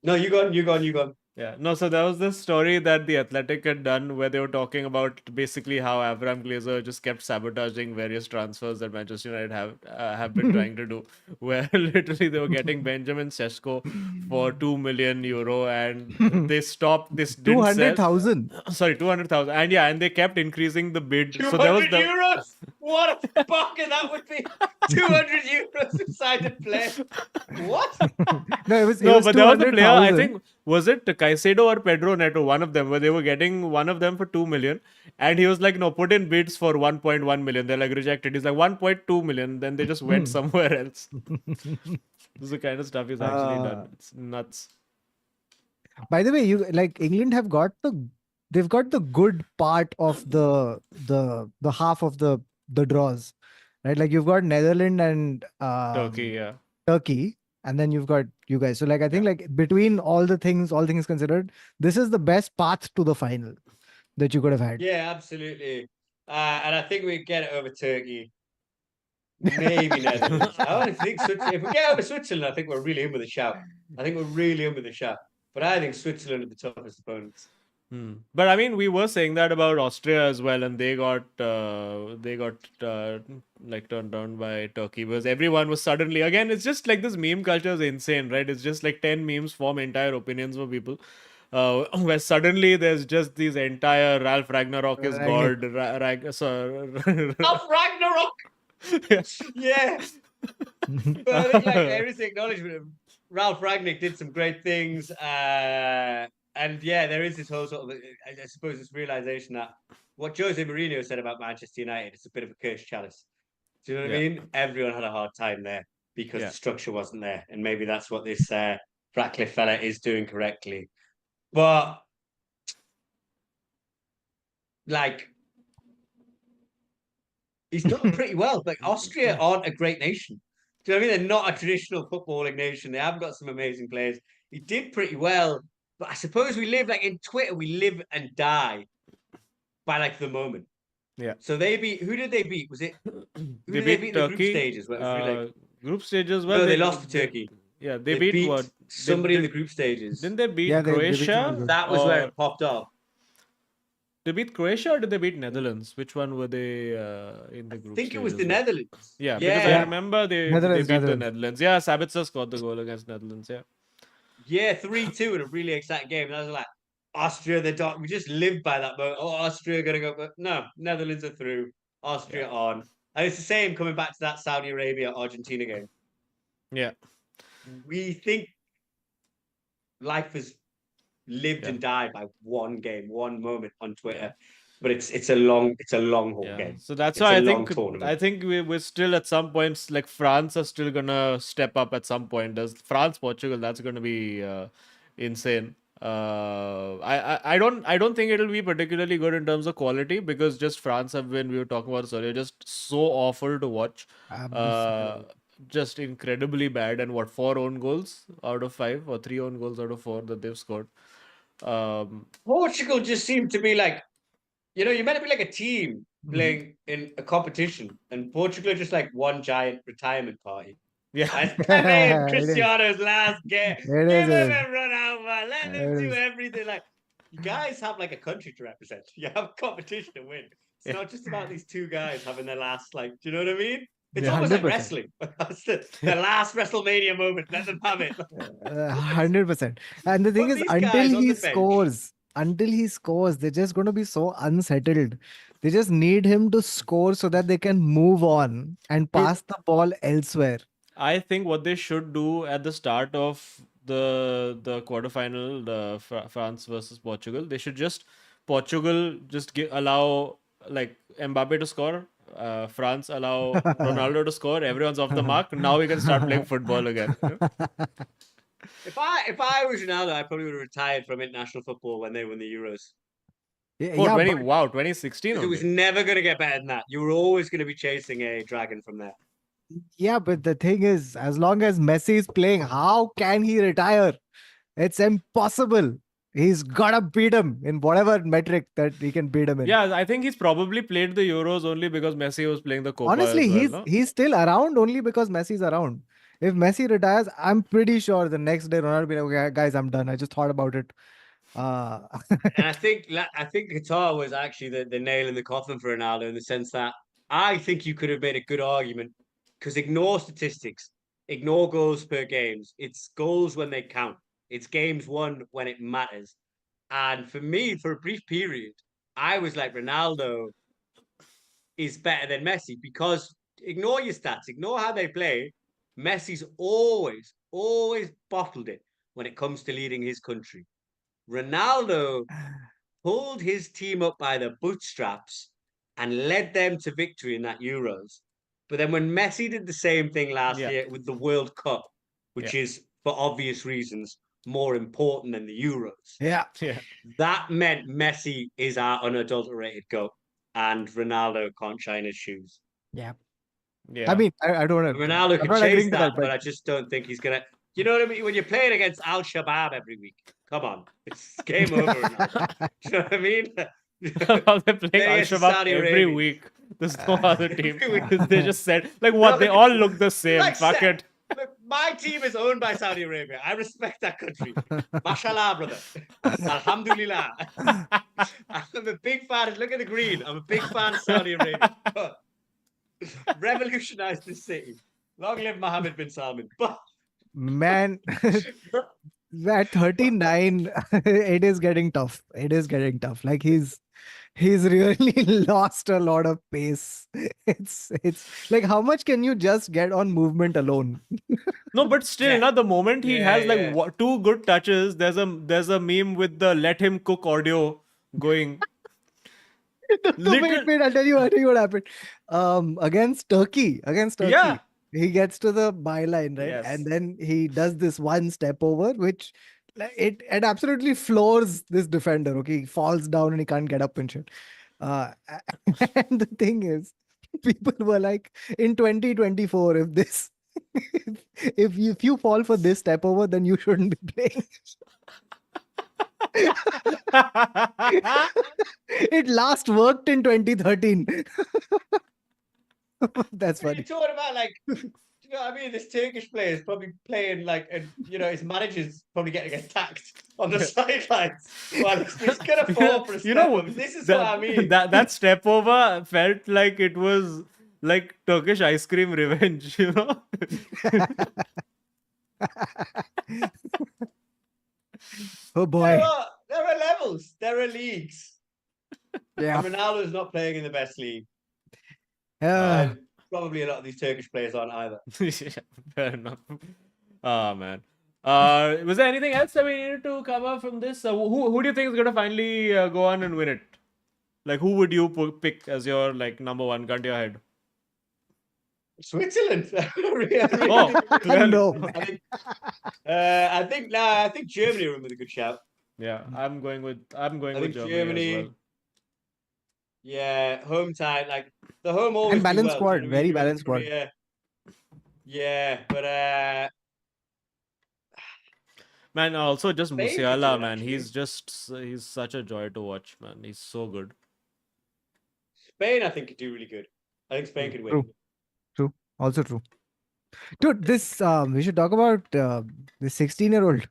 No, you go on. Yeah, no, so there was this story that The Athletic had done where they were talking about basically how Avram Glazer just kept sabotaging various transfers that Manchester United have been trying to do, where literally they were getting Benjamin Sesko for 2 million euro and they stopped this didn't sell. 200,000. Sorry, 200,000. And they kept increasing the bid. So there was 200 euros? What a bargain that would be. 200 euros inside the play. What? No, it was but there was a player, I 200,000. think, was it Caicedo or Pedro Neto, one of them, where they were getting one of them for 2 million. And he was like, no, put in bids for 1.1 million. They're like, rejected. He's like, 1.2 million. Then they just went somewhere else. This is the kind of stuff he's actually done. It's nuts. By the way, England have they've got the good part of the half of the draws, right? Like you've got Netherlands and Turkey, and then you've got you guys. So I think between all things considered, this is the best path to the final that you could have had. Yeah, absolutely. And I think we get it over Turkey. Maybe Netherlands. I think if we get over Switzerland, I think we're really in with a shout. But I think Switzerland are the toughest opponents. But I mean, we were saying that about Austria as well, and they got turned down by Turkey because everyone was suddenly, again, it's just like this meme culture is insane, right? It's just like 10 memes form entire opinions for people. Where suddenly there's just these entire Ralph Ragnarok is God. Ralph Ragnarok. Yeah. But I think there is acknowledgement of Ralph Ragnick did some great things. And yeah, there is this whole sort of, I suppose, this realization that what Jose Mourinho said about Manchester United, it's a bit of a cursed chalice. Do you know what I mean? Everyone had a hard time there because the structure wasn't there. And maybe that's what this Ratcliffe fella is doing correctly. But, he's done pretty well. Austria aren't a great nation. Do you know what I mean? They're not a traditional footballing nation. They have got some amazing players. He did pretty well. But I suppose we live in Twitter, we live and die by the moment. Yeah. So who did they beat? Was it who they did they beat in the Turkey, group stages? Group stages, well, no, they lost to Turkey. They beat what? Somebody in the group stages. Didn't they beat Yeah, Croatia? That was where it popped off. They beat Croatia or did they beat Netherlands? Which one were they in the group? I think it was the Netherlands. Yeah, because I remember they beat the Netherlands. Yeah, Sabitzer scored the goal against Netherlands. Yeah. Yeah, 3-2 in a really exciting game. And I was like, Austria, the dog. We just lived by that moment. Oh, Austria gonna go, but no, Netherlands are through. Austria on. And it's the same coming back to that Saudi Arabia Argentina game. Yeah. We think life has lived and died by one game, one moment on Twitter. But it's a long haul game. So that's why I think we're still at some points, like France are still gonna step up at some point. Does France Portugal? That's gonna be insane. I don't think it'll be particularly good in terms of quality because just France have been, we were talking about this earlier, just so awful to watch. Absolutely. Just incredibly bad. And what, 4 own goals out of 5 or 3 own goals out of 4 that they've scored. Portugal just seemed to be like, you know, you're meant to be like a team Mhm. playing in a competition, and Portugal are just like one giant retirement party. Yeah. And they made It is. Cristiano's last game. It Give is. It him is. a run out, man. Let them It do is. everything. Like, you guys have like a country to represent. You have competition to win. It's Yeah. not just about these two guys having their last, like, do you know what I mean? It's Yeah. almost like 100%. wrestling. That's the last WrestleMania moment. Let them have it. 100%. And the thing Put is, these until guys on he the bench. scores, they're just going to be so unsettled. They just need him to score so that they can move on and Dude, pass the ball elsewhere. I think what they should do at the start of the quarterfinal, the France versus Portugal, they should just Portugal just allow like Mbappe to score, France allow Ronaldo to score. Everyone's off the mark. Now we can start playing football again. You know? If I was Ronaldo, I probably would have retired from international football when they won the Euros. Oh, Yeah, but 2016 Because it was only. never going to get better than that. You were always going to be chasing a dragon from there. the thing is, as long as Messi is playing, how can he retire? It's impossible. He's gotta beat him in whatever metric that he can beat him in. Yeah, I think he's probably played the Euros only because Messi was playing the Copa Honestly, as well, he's no? he's still around only because Messi's around. If Messi retires, I'm pretty sure the next day Ronaldo will be like, okay, guys, I'm done. I just thought about it. Uh, And I think Qatar was actually the nail in the coffin for Ronaldo in the sense that I think you could have made a good argument because ignore statistics, ignore goals per games. It's goals when they count. It's games won when it matters. And for me, for a brief period, I was like Ronaldo is better than Messi because ignore your stats, ignore how they play. Messi's always bottled it when it comes to leading his country. Ronaldo pulled his team up by the bootstraps and led them to victory in that Euros. But then when Messi did the same thing last Yeah. year with the World Cup, which Yeah. is for obvious reasons more important than the Euros, yeah, Yeah. that meant Messi is our unadulterated GOAT and Ronaldo can't shine his shoes. yeah. I Yeah. mean, I don't want to. Ronaldo I'm could not chase agreeing to that, that, but but I just don't think he's gonna. You know what I mean? When you're playing against Al Shabaab every week, come on, it's game over. Ronaldo. You know what I mean? How they're playing Playing Al against Shabaab Saudi every Arabia week. There's no other team. every week. They just said, like, No, what? They all look the same. like Fuck it. look, my team is owned by Saudi Arabia. I respect that country. Mashallah, brother. Alhamdulillah. I'm a big fan. Look at the green. I'm a big fan of Saudi Arabia. But revolutionized this city. Long live Mohammed bin Salman. But man, at 39, it is getting tough. It is getting tough. Like he's really lost a lot of pace. It's like how much can you just get on movement alone? No, but still, Yeah. not the moment he Yeah, has like yeah. two good touches. There's a meme with the "let him cook" audio going. No, Little, wait, I'll tell you what happened. Against Turkey, yeah, he gets to the byline, right? yes. And then he does this one step over, which it absolutely floors this defender. Okay, he falls down and he can't get up and shit. Uh, and the thing is, people were like, in 2024, if this, if you fall for this step over, then you shouldn't be playing. It last worked in 2013. That's You're funny. talking about like, you know what I mean? This Turkish player is probably playing like, and you know, his manager's probably getting attacked on the sidelines while he's gonna fall for a You step know, over. This is what I mean. that step over felt like it was like Turkish ice cream revenge, you know? Oh There boy. are levels, there are leagues. Yeah. And Ronaldo is not playing in the best league, Uh, and probably a lot of these Turkish players aren't either. Yeah, fair enough. Oh man. Was there anything else that we needed to cover from this? Who do you think is gonna finally go on and win it? Like, who would you pick as your like number one? Gun to your head. Switzerland, really? Oh, clearly. no. I think Germany are in with a good shout. Yeah, I'm going with I think Germany as well. Yeah, home tie. Like the home always And do balanced well. Do you squad, know what I mean? very You're in balanced squad. Korea. Yeah, but Man, also just Spain could do Musiala, it man. actually. He's such a joy to watch, man. He's so good. Spain, I think, could do really good. I think Spain Hmm. could win. True. True. Also true. Dude, this we should talk about this 16-year-old.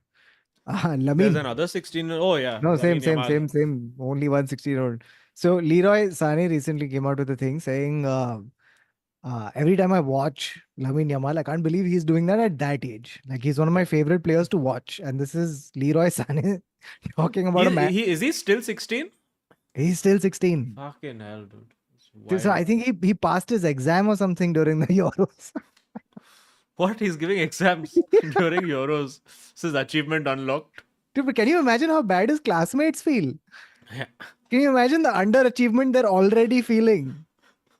There's Lamine. another 16. Oh yeah, No, Lamine Yamal. same. Only one 16-year-old. So Leroy Sané recently came out with a thing saying every time I watch Lamine Yamal, I can't believe he's doing that at that age. Like he's one of my Yeah. favorite players to watch. And this is Leroy Sané talking about a man. He is he still 16? He's still 16. Fucking hell, dude. It's So wild. I think he passed his exam or something during the Euros. What? He's giving exams during Euros. This is achievement unlocked. Dude, but can you imagine how bad his classmates feel? Yeah. Can you imagine the underachievement they're already feeling?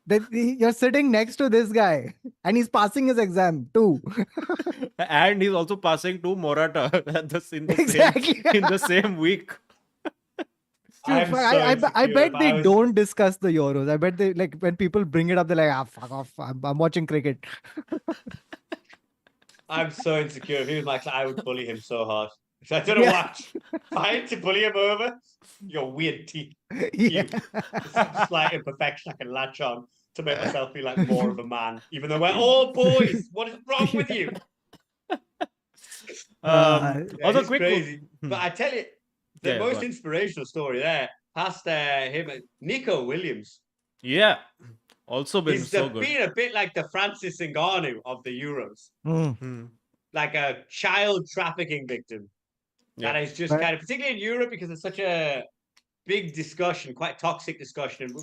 That you're sitting next to this guy and he's passing his exam too. And he's also passing to Morata Exactly. in the same week. I'm Dude, so I insecure. bet If they I was, don't discuss the Euros. I bet they like when people bring it up, they're like, ah, fuck off. I'm watching cricket. I'm so insecure. If he was my class, I would bully him so hard. So I don't know Yeah. what. If I had to bully him over, your weird teeth. Yeah. It's a slight imperfection I can latch on to make myself feel like more of a man, even though we're all boys. What is wrong with you? Uh, Yeah, Also, it's quick. crazy. But I tell you, the Yeah, go most on. inspirational story there, past him, Nico Williams. Yeah, also been He's so good. been a bit like the Francis Ngannou of the Euros, mm, Hmm. like a child trafficking victim. Yeah. That is just but kind of, particularly in Europe, because it's such a big discussion, quite toxic discussion.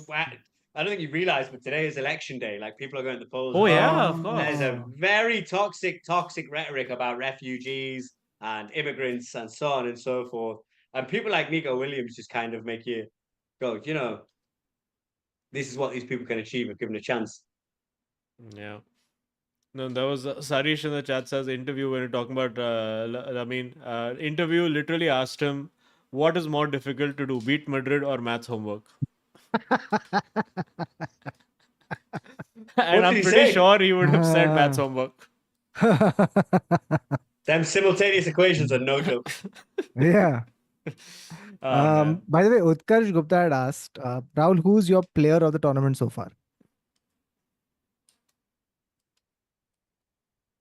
I don't think you realize, but today is election day. Like people are going to the polls. Oh And yeah, of there's course. a very toxic rhetoric about refugees and immigrants and so on and so forth. And people like Nico Williams just kind of make you go, this is what these people can achieve if given a chance. Yeah. No, there was Sarish in the chat says interview when you're talking about. Interview literally asked him, "What is more difficult to do, beat Madrid or maths homework?" And What did I'm he pretty say? sure he would have said maths homework. Them simultaneous equations are no joke. yeah. Oh man. By the way, Utkarsh Gupta had asked, Rahul, who's your player of the tournament so far?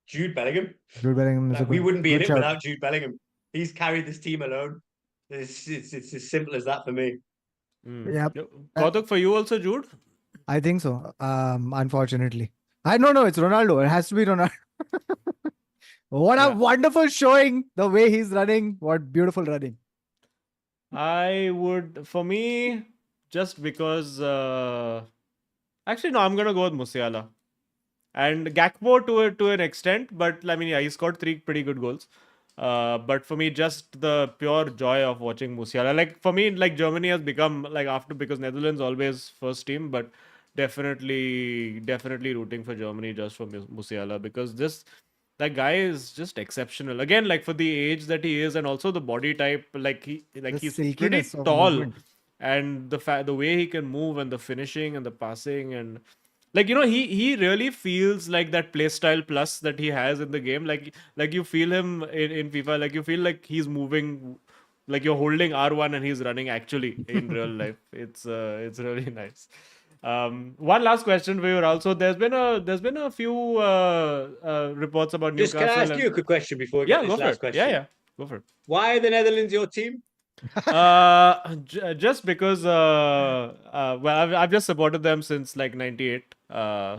Jude Bellingham. Jude Bellingham is a Like, we good, wouldn't be in good it shout. without Jude Bellingham. He's carried this team alone. It's as simple as that for me. Yeah, Kautuk, for you also, Jude? I think so. Unfortunately. I don't know. It's Ronaldo. It has to be Ronaldo. What a Yeah. wonderful showing. The way he's running. What beautiful running. I would, for me, just because. Actually, no, I'm gonna go with Musiala and Gakpo to an extent, but I mean, yeah, he scored 3 pretty good goals. But for me, just the pure joy of watching Musiala. Like for me, like Germany has become like after because Netherlands always first team, but definitely rooting for Germany just for Musiala because that guy is just exceptional. Again, like for the age that he is and also the body type, The he's pretty silkiness of tall, movement. and the way he can move and the finishing and the passing and like he really feels like that play style plus that he has in the game. Like you feel him in FIFA, like you feel like he's moving, like you're holding R1 and he's running actually in real life. It's really nice. One last question for you also. There's been a few reports about Just Newcastle. can I ask you a quick question before we Yeah, get go this for last it. question? Yeah, go for it. Why are the Netherlands your team? Just because well, I've just supported them since like '98.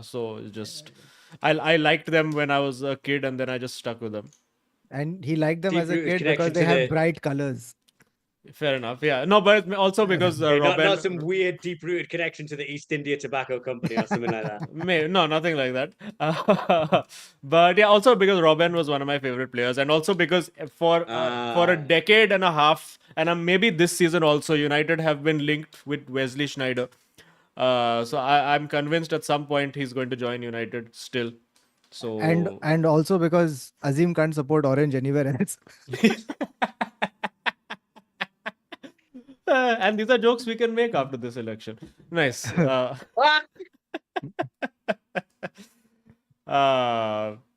So it's just I liked them when I was a kid, and then I just stuck with them. And he liked them as a Deep-rooted kid because connection they to have the bright colors. Fair enough. Yeah. No, but also because okay, not Robin. some weird deep-rooted connection to the East India Tobacco Company or something like that. No, nothing like that. But yeah, also because Robin was one of my favorite players, and also because for a decade and a half, and maybe this season also, United have been linked with Wesley Schneider. So I'm convinced at some point he's going to join United still. So And also because Azim can't support Orange anywhere else. And these are jokes we can make after this election. Nice.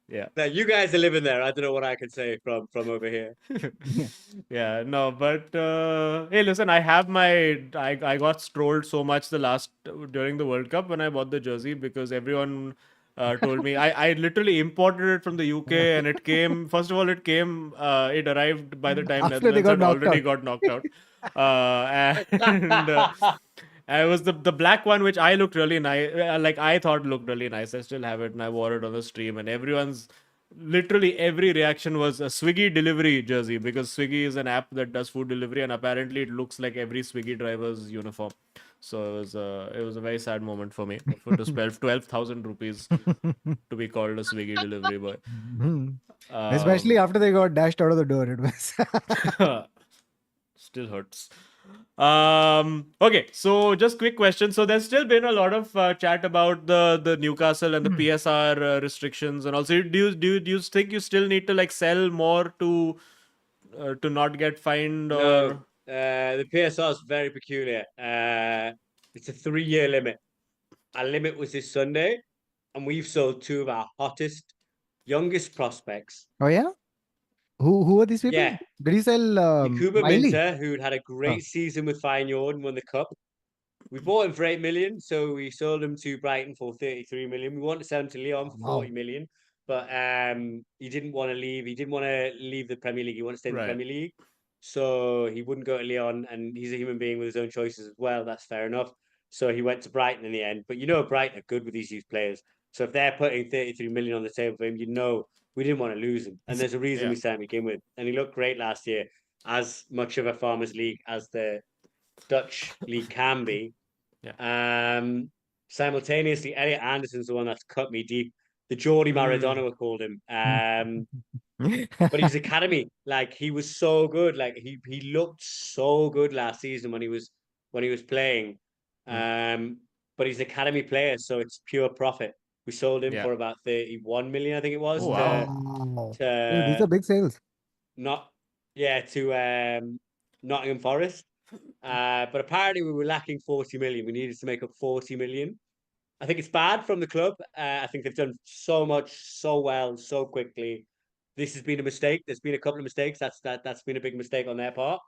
Yeah. Now, you guys are living there. I don't know what I can say from over here. Yeah, no, but hey, listen, I got strolled so much during the World Cup when I bought the jersey because everyone told me I literally imported it from the UK and it came. First of all, it arrived by the time After they Netherlands got had knocked already out. got knocked out, and. It was the black one, which I looked really nice. Like I thought looked really nice. I still have it, and I wore it on the stream. And literally every reaction was a Swiggy delivery jersey because Swiggy is an app that does food delivery, and apparently it looks like every Swiggy driver's uniform. So it was a very sad moment for me to spend 12,000 rupees to be called a Swiggy delivery boy. Especially after they got dashed out of the door. It was. Still hurts. Okay, so just quick question. So there's still been a lot of chat about the Newcastle and the PSR restrictions, and also do you think you still need to like sell more to not get fined or No, the PSR is very peculiar. It's a 3-year limit. Our limit was this Sunday, and we've sold 2 of our hottest, youngest prospects. Oh yeah. Who are these people? Yeah. Did you sell Yakuba Miley? Minter, who'd had a great Oh. season with Feyenoord and won the cup. We bought him for 8 million, so we sold him to Brighton for 33 million. We wanted to sell him to Lyon for 40 million, but he didn't want to leave. He didn't want to leave the Premier League. He wanted to stay in the Right. Premier League. So he wouldn't go to Lyon, and he's a human being with his own choices as well. That's fair enough. So he went to Brighton in the end. But Brighton are good with these youth players. So if they're putting 33 million on the table for him, we didn't want to lose him. And there's a reason Yeah. we signed him to begin with. And he looked great last year, as much of a Farmers League as the Dutch league can be. Simultaneously, Elliot Anderson's the one that's cut me deep. The Geordie Maradona, we called him. But he's academy. Like he was so good. Like he looked so good last season when he was playing. But he's an academy player, so it's pure profit. We sold him for about 31 million, I think it was. Oh, wow. Dude, these are big sales. To Nottingham Forest. But apparently we were lacking 40 million. We needed to make up 40 million. I think it's bad from the club. I think they've done so much, so well, so quickly. This has been a mistake. There's been a couple of mistakes. That's been a big mistake on their part.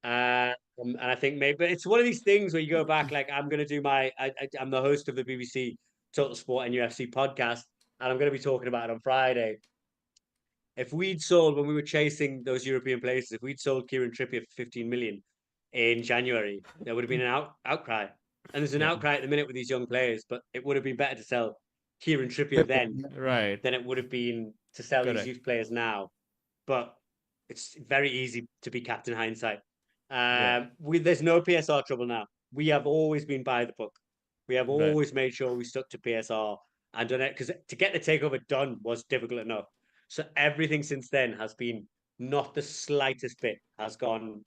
And I think maybe it's one of these things where you go back, like I'm going to do I'm the host of the BBC Total Sport and UFC podcast, and I'm going to be talking about it on Friday. If we'd sold, when we were chasing those European places, if we'd sold Kieran Trippier for 15 million in January, there would have been an outcry. And there's an outcry at the minute with these young players, but it would have been better to sell Kieran Trippier then than it would have been to sell these youth players now. But it's very easy to be captain hindsight. There's no PSR trouble now. We have always been by the book. We have always made sure we stuck to PSR and done it, because to get the takeover done was difficult enough. So everything since then has been, not the slightest bit has gone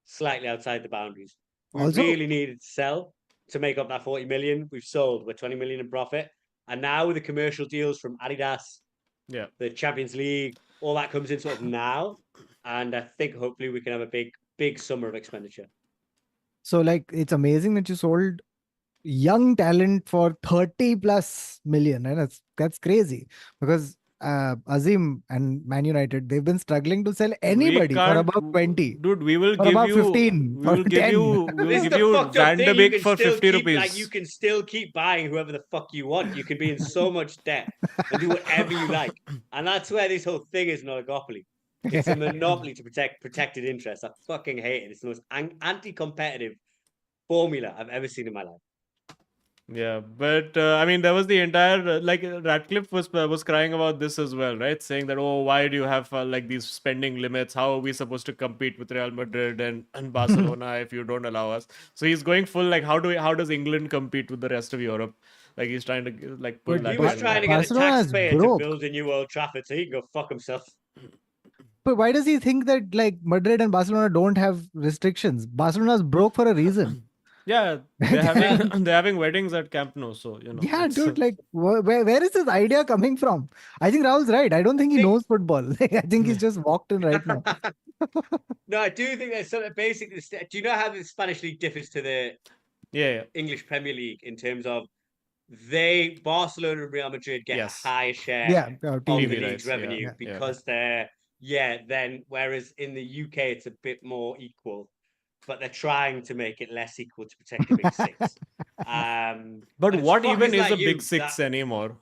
slightly outside the boundaries. We really needed to sell to make up that 40 million. We've sold. We're 20 million in profit. And now with the commercial deals from Adidas, the Champions League, all that comes in sort of now. And I think hopefully we can have a big summer of expenditure. So like, it's amazing that you sold young talent for 30 plus million. And that's crazy, because Azim and Man United, they've been struggling to sell anybody for about 20. Dude, we will for give about you 15. We will give 10. you Van de Beek for 50 rupees. Like, you can still keep buying whoever the fuck you want. You can be in so much debt and do whatever you like. And that's where this whole thing is an oligopoly. It's a monopoly to protect protected interests. I fucking hate it. It's the most anti-competitive formula I've ever seen in my life. Yeah, but I mean, there was the entire like Ratcliffe was crying about this as well, right? Saying that, oh, why do you have like these spending limits? How are we supposed to compete with Real Madrid and Barcelona if you don't allow us? So he's going full like, how does England compete with the rest of Europe? Like he's trying to like pull that. He was trying to get the taxpayer to build a new Old Trafford, so he can go fuck himself. But why does he think that like Madrid and Barcelona don't have restrictions? Barcelona's broke for a reason. Yeah, they're having weddings at Camp Nou, so Yeah, dude, like where is this idea coming from? I think Rahul's right. I don't think he knows football. I think he's just walked in right now. No, I do think there's something basically. Do you know how the Spanish league differs to the Yeah. English Premier League in terms of Barcelona and Real Madrid get Yes. a higher share Yeah, of TV. the TV league's rights. Yeah. revenue Yeah. because they're then whereas in the UK it's a bit more equal, but they're trying to make it less equal to protect the big six. But And it's what even fuckers is a like Big you Six anymore?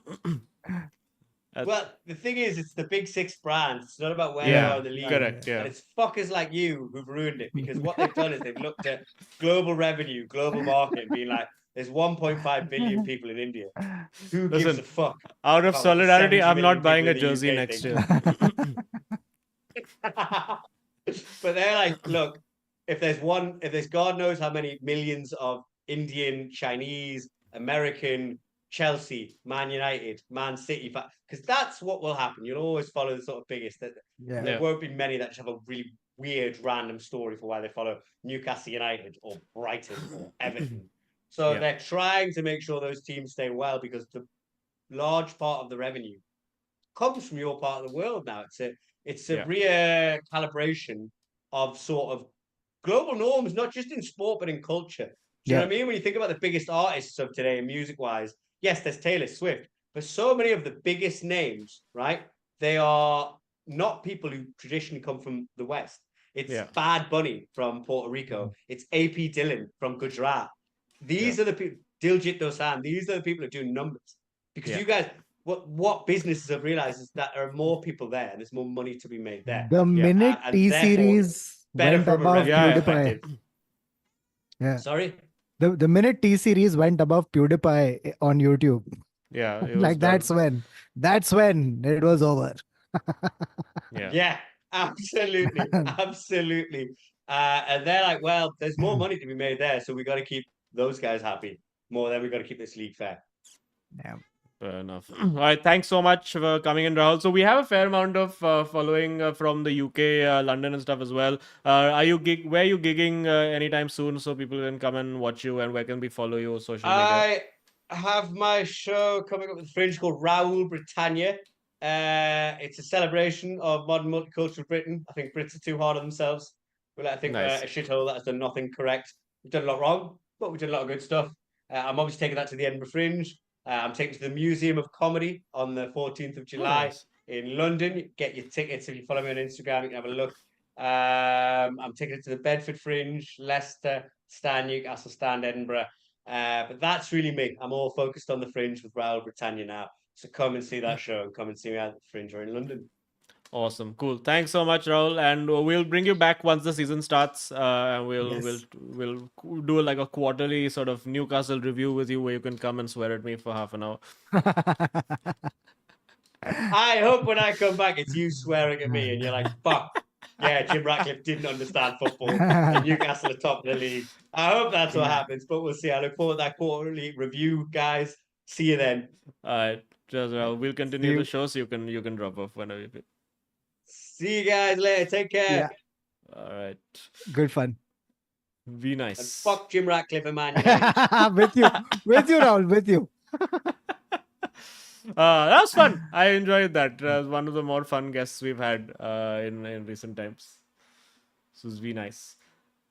well, the thing is, it's the big six brands. It's not about where you are Yeah. in the league. Correct. And Yeah. it's fuckers like you who've ruined it because what they've done is they've looked at global revenue, global market, and being like, there's 1.5 billion people in India. Who gives a Listen, fuck out of about what the solidarity, 70 I'm million not buying people a in the jersey UK next think? year. But they're like, look, if there's God knows how many millions of Indian, Chinese, American, Chelsea, Man United, Man City, because that's what will happen. You'll always follow the sort of biggest. There Yeah. won't be many that just have a really weird, random story for why they follow Newcastle United or Brighton or Everton. So Yeah. they're trying to make sure those teams stay well because the large part of the revenue comes from your part of the world now. It's a recalibration of sort of global norms, not just in sport but in culture. Do you know Yeah. what I mean? When you think about the biggest artists of today, music wise, yes, there's Taylor Swift, but so many of the biggest names, right? They are not people who traditionally come from the West. It's Bad Bunny from Puerto Rico. It's AP Dylan from Gujarat. These are the people, Diljit Dosanjh. These are the people who are doing numbers. Because you guys, what businesses have realized is that there are more people there and there's more money to be made there. The minute And T therefore, series better went from a above revenue PewDiePie. perspective. Yeah. Sorry? The minute T series went above PewDiePie on YouTube, Yeah. It was like done. that's when it was over. Yeah, absolutely. Absolutely. And they're like, well, there's more money to be made there, so we got to keep those guys happy more than we got to keep this league fair. Yeah. Fair enough. All right, thanks so much for coming in, Rahul. So we have a fair amount of following from the UK, London, and stuff as well. Where are you gigging anytime soon, so people can come and watch you, and where can we follow you on social media? I have my show coming up with Fringe called Raoul Britannia. It's a celebration of modern multicultural Britain. I think Brits are too hard on themselves. I think Nice. we're a shithole that has done nothing correct. We've done a lot wrong, but we've done a lot of good stuff. I'm obviously taking that to the Edinburgh Fringe. I'm taking to the Museum of Comedy on the 14th of July Nice. in London. Get your tickets if you follow me on Instagram. You can have a look. I'm taking it to the Bedford Fringe, Leicester, Stand, Newcastle, Stand, Edinburgh. But that's really me. I'm all focused on the Fringe with Raoul Britannia now. So come and see that show and come and see me at the Fringe or in London. Awesome, cool. Thanks so much, Rahul, and we'll bring you back once the season starts. And we'll do like a quarterly sort of Newcastle review with you, where you can come and swear at me for half an hour. I hope when I come back, it's you swearing at me, and you're like, "Fuck, yeah, Jim Ratcliffe didn't understand football, and Newcastle are top of the league." I hope that's what happens, but we'll see. I look forward to that quarterly review, guys. See you then. All right, just we'll continue the show, so you can drop off whenever you feel. See you guys later. Take care. Yeah. All right. Good fun. Be nice. And fuck Jim Ratcliffe and Man United. with you, Rahul, with you. That was fun. I enjoyed that. One of the more fun guests we've had in recent times. So it's be nice.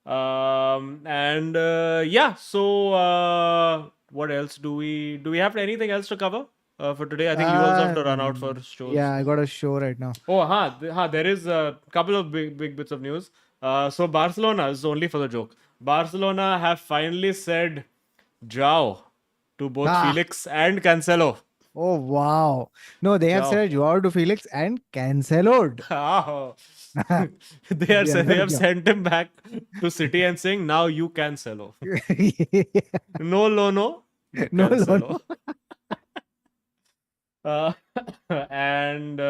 And yeah. So what else do we have anything else to cover for today? I think you also have to run out for shows. Yeah, I got a show right now. Oh, there is a couple of big bits of news. So Barcelona is only for the joke. Barcelona have finally said "Ciao" to both Felix and Cancelo. Oh wow! No, they have Ciao. said Joao to Felix and canceled. Oh. they have sent him back to City and saying, now you Cancelo. No lono. No Cancelo. And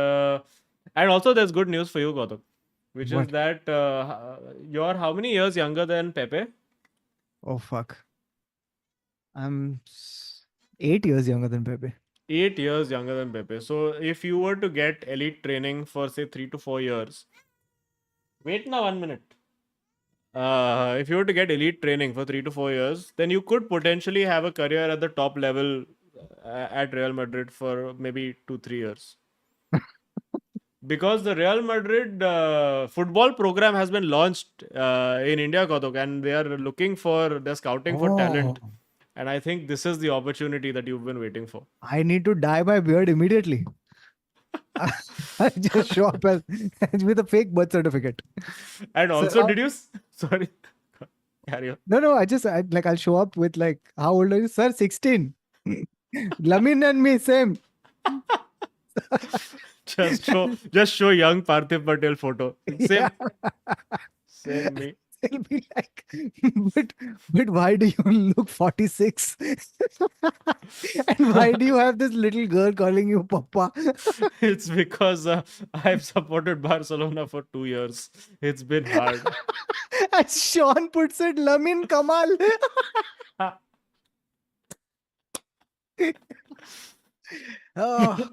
also there's good news for you, Gautam, which is that you're how many years younger than Pepe? Oh fuck! I'm 8 years younger than Pepe. 8 years younger than Pepe. So if you were to get elite training for say 3 to 4 years, wait now 1 minute. If you were to get elite training for 3 to 4 years, then you could potentially have a career at the top level at Real Madrid for maybe 2-3 years. Because the Real Madrid football program has been launched in India, Kautuk, and they're scouting for talent. Oh, And I think this is the opportunity that you've been waiting for. I need to dye my beard immediately. I just show up with a fake birth certificate. And So, also, did you? Sorry, carry on. no, I'll show up with like, how old are you, sir? 16. Lamin and me, same. Just show young Parthiv Patel photo. Same, Yeah. same me. They'll be like, but why do you look 46? And why do you have this little girl calling you Papa? It's because I've supported Barcelona for 2 years. It's been hard. And Sean puts it, Lamin Kamal. Oh,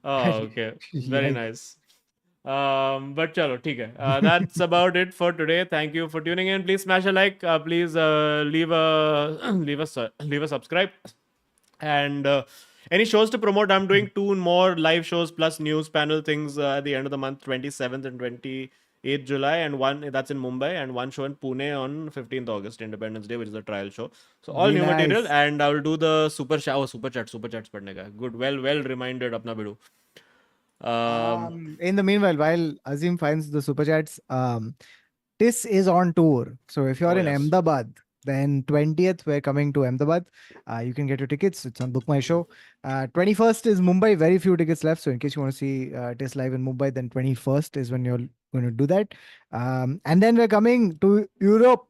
Oh, okay. Very yikes. nice. But chalo, theek hai. That's about it for today. Thank you for tuning in. Please smash a like. Please leave a leave a subscribe. And any shows to promote? I'm doing 2 more live shows plus news panel things at the end of the month, 27th and 28th July, and one that's in Mumbai, and one show in Pune on 15th August, Independence Day, which is a trial show. So all Be new material, nice. and I will do the super chat. Oh, super chats padne ka. Good, well reminded, apna bidu. In the meanwhile, while Azim finds the super chats, this is on tour. So if you're Oh, in yes. Ahmedabad, then 20th we're coming to Ahmedabad. You can get your tickets. It's on Book My Show. 21st is Mumbai. Very few tickets left. So in case you want to see Tis live in Mumbai, then 21st is when you're going to do that. And then we're coming to Europe.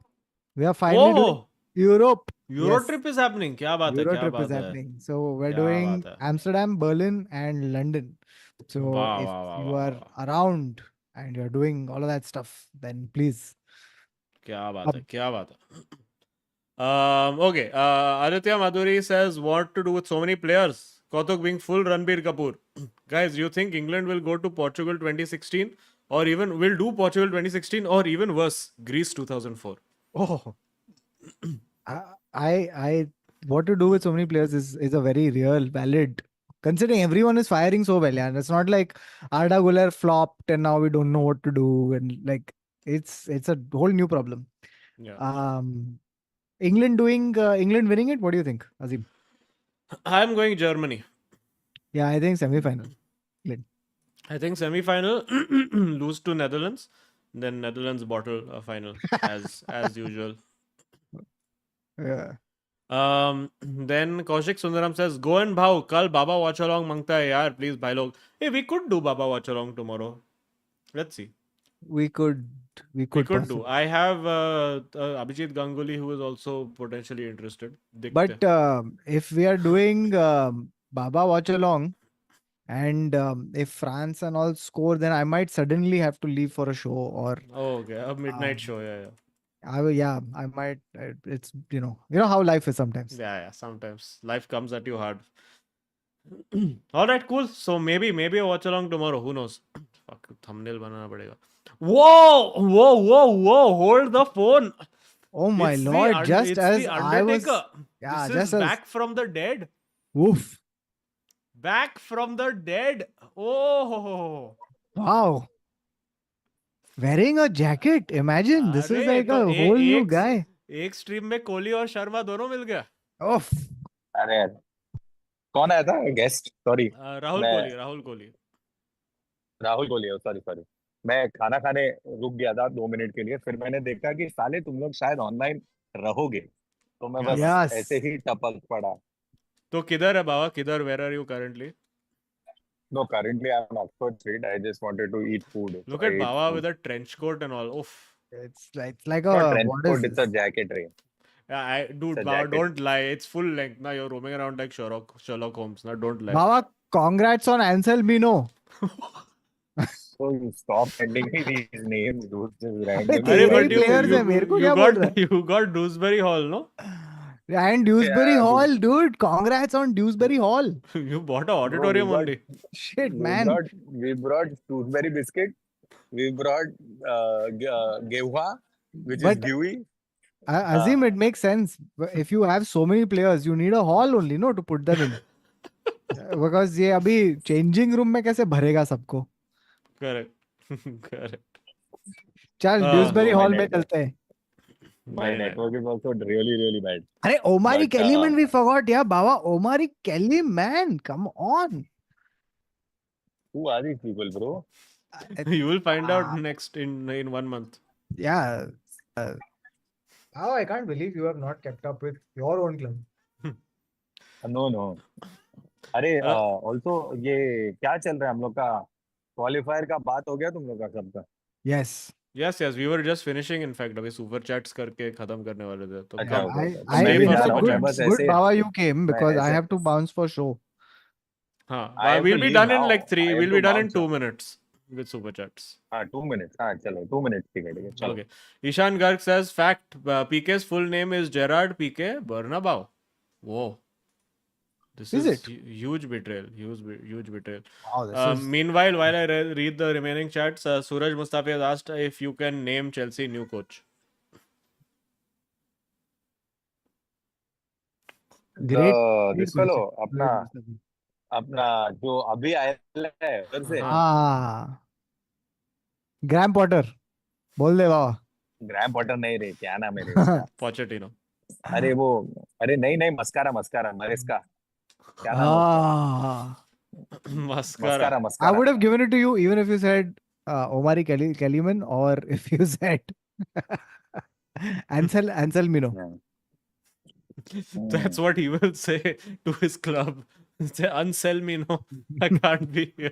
We are finally doing Oh, Europe. Euro Yes. trip is happening. Kya baat hai? Euro Kya trip is baat hai? happening. So we're Kya doing baat hai? Amsterdam, Berlin, and London. So Wow, if wow, wow, you wow, are wow. around and you're doing all of that stuff, then please. Kya baat Up. hai? Kya baat hai? Okay. Aditya Madhuri says, what to do with so many players? Kautuk being full Ranbir Kapoor. Guys, you think England will go to Portugal 2016 or even will do Portugal 2016 or even worse, Greece 2004? Oh, I, what to do with so many players is a very real, valid. Considering everyone is firing so well, yeah, and it's not like Arda Güler flopped and now we don't know what to do, and like it's a whole new problem. Yeah. England winning it. What do you think, Azim? I'm going Germany. Yeah, I think semi-final. England. I think semi-final, lose to Netherlands, then Netherlands bottle a final as usual. Yeah. Then Kaushik Sundaram says, go and bhau, kal Baba watch along mangta hai yaar, please bhai log. Hey, we could do Baba watch along tomorrow. Let's see. We could We could do. possibly. I have Abhijit Ganguly who is also potentially interested. But if we are doing Baba watch along, and if France and all score, then I might suddenly have to leave for a show, or Oh, okay. A midnight show. Yeah. I might. It's you know how life is sometimes. Yeah. Sometimes life comes at you hard. All right, cool. So maybe a watch along tomorrow. Who knows? Fuck, thumbnail banana padega. Whoa! Hold the phone. Oh my It's lord! Just it's as the I was, Undertaker. yeah, This just is as back from the dead. woof! Back from the dead. Oh. Wow, wearing a jacket. Imagine this is अरे like तो a whole new एक guy. एक stream में कोहली और शर्मा दोनों मिल गया. Oof! अरे यार, कौन आया था गेस्ट? सॉरी, राहुल मैं कोहली. राहुल कोहली हूँ, सॉरी मैं खाना खाने रुक गया था 2 मिनट के लिए, फिर मैंने देखा कि साले तुम लोग शायद ऑनलाइन रहोगे, तो मैं क्या बस बात Yes. ऐसे ही टपक पड़ा. तो किधर है बाबा? किधर? Where are you currently? No, currently I'm Oxford Street. I just wanted to eat food. So Look I at ate Baba food. with a trench coat and all. Oof. It's like Not a trench what is coat, it's a this? jacket, Ray. Yeah, dude, It's a Baba, jacket. don't lie. It's full length. Now you're roaming around like Sherlock Holmes. Now don't lie. Baba, congrats on Anselmino. So you stop sending me these names, dude. Just अरे randomly. तेरे अरे ही but players हैं, मेरे को क्या बोल रहा है? you got Dewsbury Hall, no? And Dewsbury Yeah, Hall, dude. Congrats on Dewsbury Hall. You bought a bro, auditorium only. Shit, we man. brought Shrewsbury biscuit. We brought Gehwa, which is But gooey. Azim, it makes sense. If you have so many players, you need a hall only, no, to put them in. Because ये अभी changing room में कैसे भरेगा सबको. Correct. Correct. चल Uh, Dewsbury No, my hall में network. चलते हैं. My नहीं नहीं. network is also really, really bad. अरे ओमारी But कैलीमैन we forgot यार बाबा. ओमारी कैलीमैन, come on. who are these people, bro? You will find out Ah, next in 1 month. yeah. How I can't believe you have not kept up with your own club. No, no. अरे Uh, also ये क्या चल रहा है हम लोग का qualifier का बात हो गया तुम लोग का सबका. Yes. yes, yes. We were just finishing. In fact, अभी super chats करके खत्म करने वाले थे. तो अच्छा Yeah, come. Okay I okay तो I मैं Stay भी for जा yeah, रहा हूँ. super मैं good बस chats. good ऐसे Baba you came मैं because I ऐसे have to bounce for show. हाँ, I have we'll to be leave done in now. like three. I have We'll to be done in bounce. 2 minutes with super chats. हाँ 2 minutes. हाँ चलो 2 minutes ठीक है चलो. Okay. Ishan Garg says fact. PK's full name is Gerard PK Bernabeu. Whoa. This Is is it? huge betrayal. Huge betrayal. Wow, this is Meanwhile, while I read the remaining chats, Suraj Mustafi has asked if you can name Chelsea new coach. great. This Great fellow question. अपना अपना जो अभी आया है उधर से हाँ. हाँ. ग्रैम पॉटर बोल दे बाबा. ग्रैम पॉटर नहीं रे क्या नाम है रे उसका. Pochettino. अरे वो अरे नहीं नहीं मस्कारा मस्कारा मरेस्का क्या नाम है उसका. Ah. Mascara. Mascara I mascara. would have given it to you even if you said Omari Kellyman or if you said Anselmino. That's what he will say to his club. Say, unsell me now. I can't be here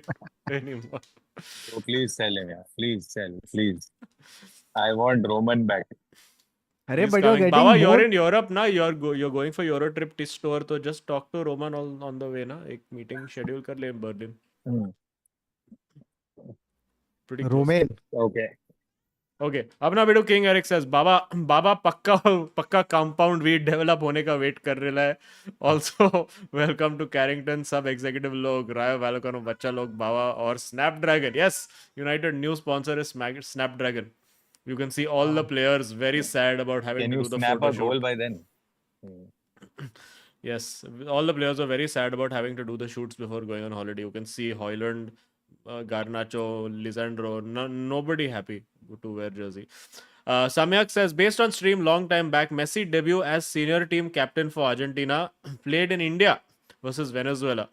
anymore. So please sell him, yeah. Please sell, please. I want Roman back. अरे He's but you're coming. getting Baba, you're more. in Europe now. You're going for Euro trip this tour. So just talk to Roman on the way ना. एक meeting schedule कर ले in Berlin. Hmm. Pretty close. Romain. Okay. Okay. अपना बेटू King Eric says बाबा पक्का compound weed develop होने का wait कर रहा है. Also welcome to Carrington सब executive लोग रायो Vallecano बच्चा लोग बाबा और Snapdragon. Yes, United new sponsor is Snapdragon. You can see all the players very sad about having Can to you do the snap photo a goal shoot. by then? Hmm. Yes, all the players are very sad about having to do the shoots before going on holiday. You can see Hoyland, Garnacho, Lisandro, nobody happy to wear jersey. Samyak says, based on stream long time back, Messi debut as senior team captain for Argentina, played in India versus Venezuela.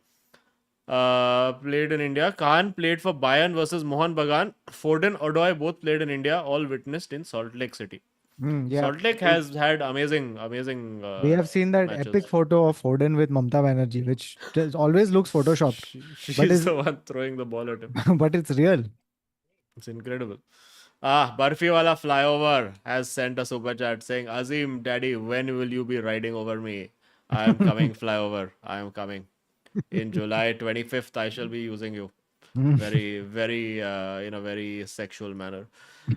Played in India. Khan played for Bayern versus Mohan Bagan. Foden, Odoi both played in India, all witnessed in Salt Lake City. Yeah. Salt Lake has had amazing We have seen that matches. epic photo of Foden with Mamta Banerjee, which just always looks photoshopped, She's but is the one throwing the ball at him. but it's real. It's incredible. Barfi Wala Flyover has sent a super chat saying, Azim, Daddy, when will you be riding over me? I am coming, Flyover. I am coming. In July 25th, I shall be using you. Very, very, in a very sexual manner.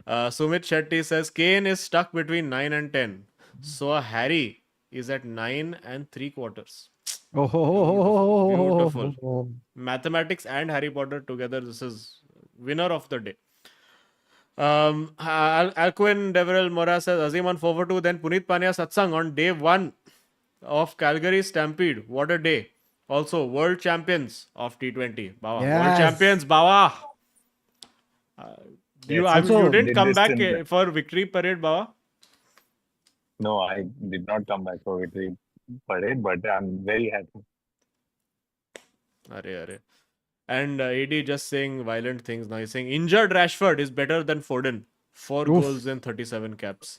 Sumit Shetty says, Kane is stuck between 9 and 10. So Harry is at 9 and 3/4. Beautiful. Mathematics and Harry Potter together. This is winner of the day. Alcuin Deverell Mora says Azim on 4-2. Then Punit Pania Satsang on day 1 of Calgary Stampede. What a day. Also, world champions of T20. Bawa. World Yes. champions, Bawa. You Also, didn't did come this back in- for victory parade, Bawa? No, I did not come back for victory parade, but I'm very happy. Are. And AD just saying violent things now. He's saying injured Rashford is better than Foden. 4 Oof. goals and 37 caps.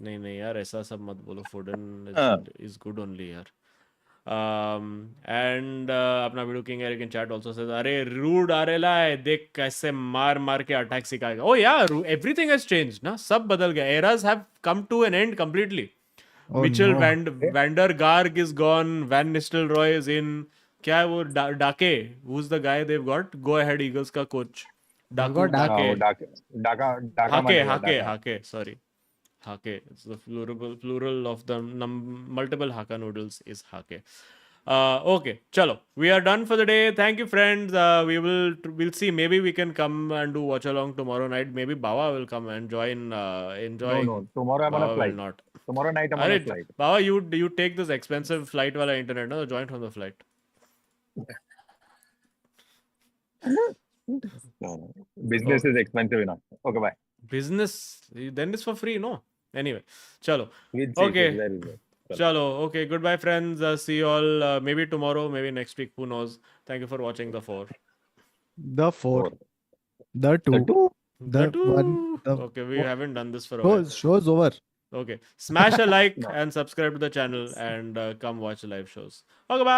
नहीं यार ऐसा सब मत बोलो. Foden is good only यार. And अपना video king Eric in chat also says अरे rude आ रहा है देख कैसे मार के अटैक सिखाएगा. Oh yeah, everything has changed ना. सब बदल गया. Eras have come to an end completely. Oh, Mitchell no. Vander Garg is gone. Van Nistelrooy is in. क्या है वो Dake? Who's the guy they've got? Go ahead Eagles का coach. They've got Dake. वो डाका Hake. Sorry. Hake. It's the plural of the multiple Haka noodles is Hake. Okay, chalo. We are done for the day. Thank you, friends. We'll see. Maybe we can come and do watch along tomorrow night. Maybe Bawa will come and join. No, tomorrow I'm on a Bawa flight. will not. Tomorrow night I'm on a flight. Bawa, you take this expensive flight wala internet, no? Join from the flight. No. Business is expensive enough. Okay, bye. Business, then it's for free, no? Anyway, chalo. We'll see. Okay. Very well. Chalo. Okay. Goodbye, friends. See you all maybe tomorrow, maybe next week. Who knows? Thank you for watching the 4. The 4, Four. the 2, The two. The the 2. 1, the Okay, we 4. haven't done this for a while. Show's over. Okay. Smash a like No. and subscribe to the channel and come watch the live shows. Okay, bye.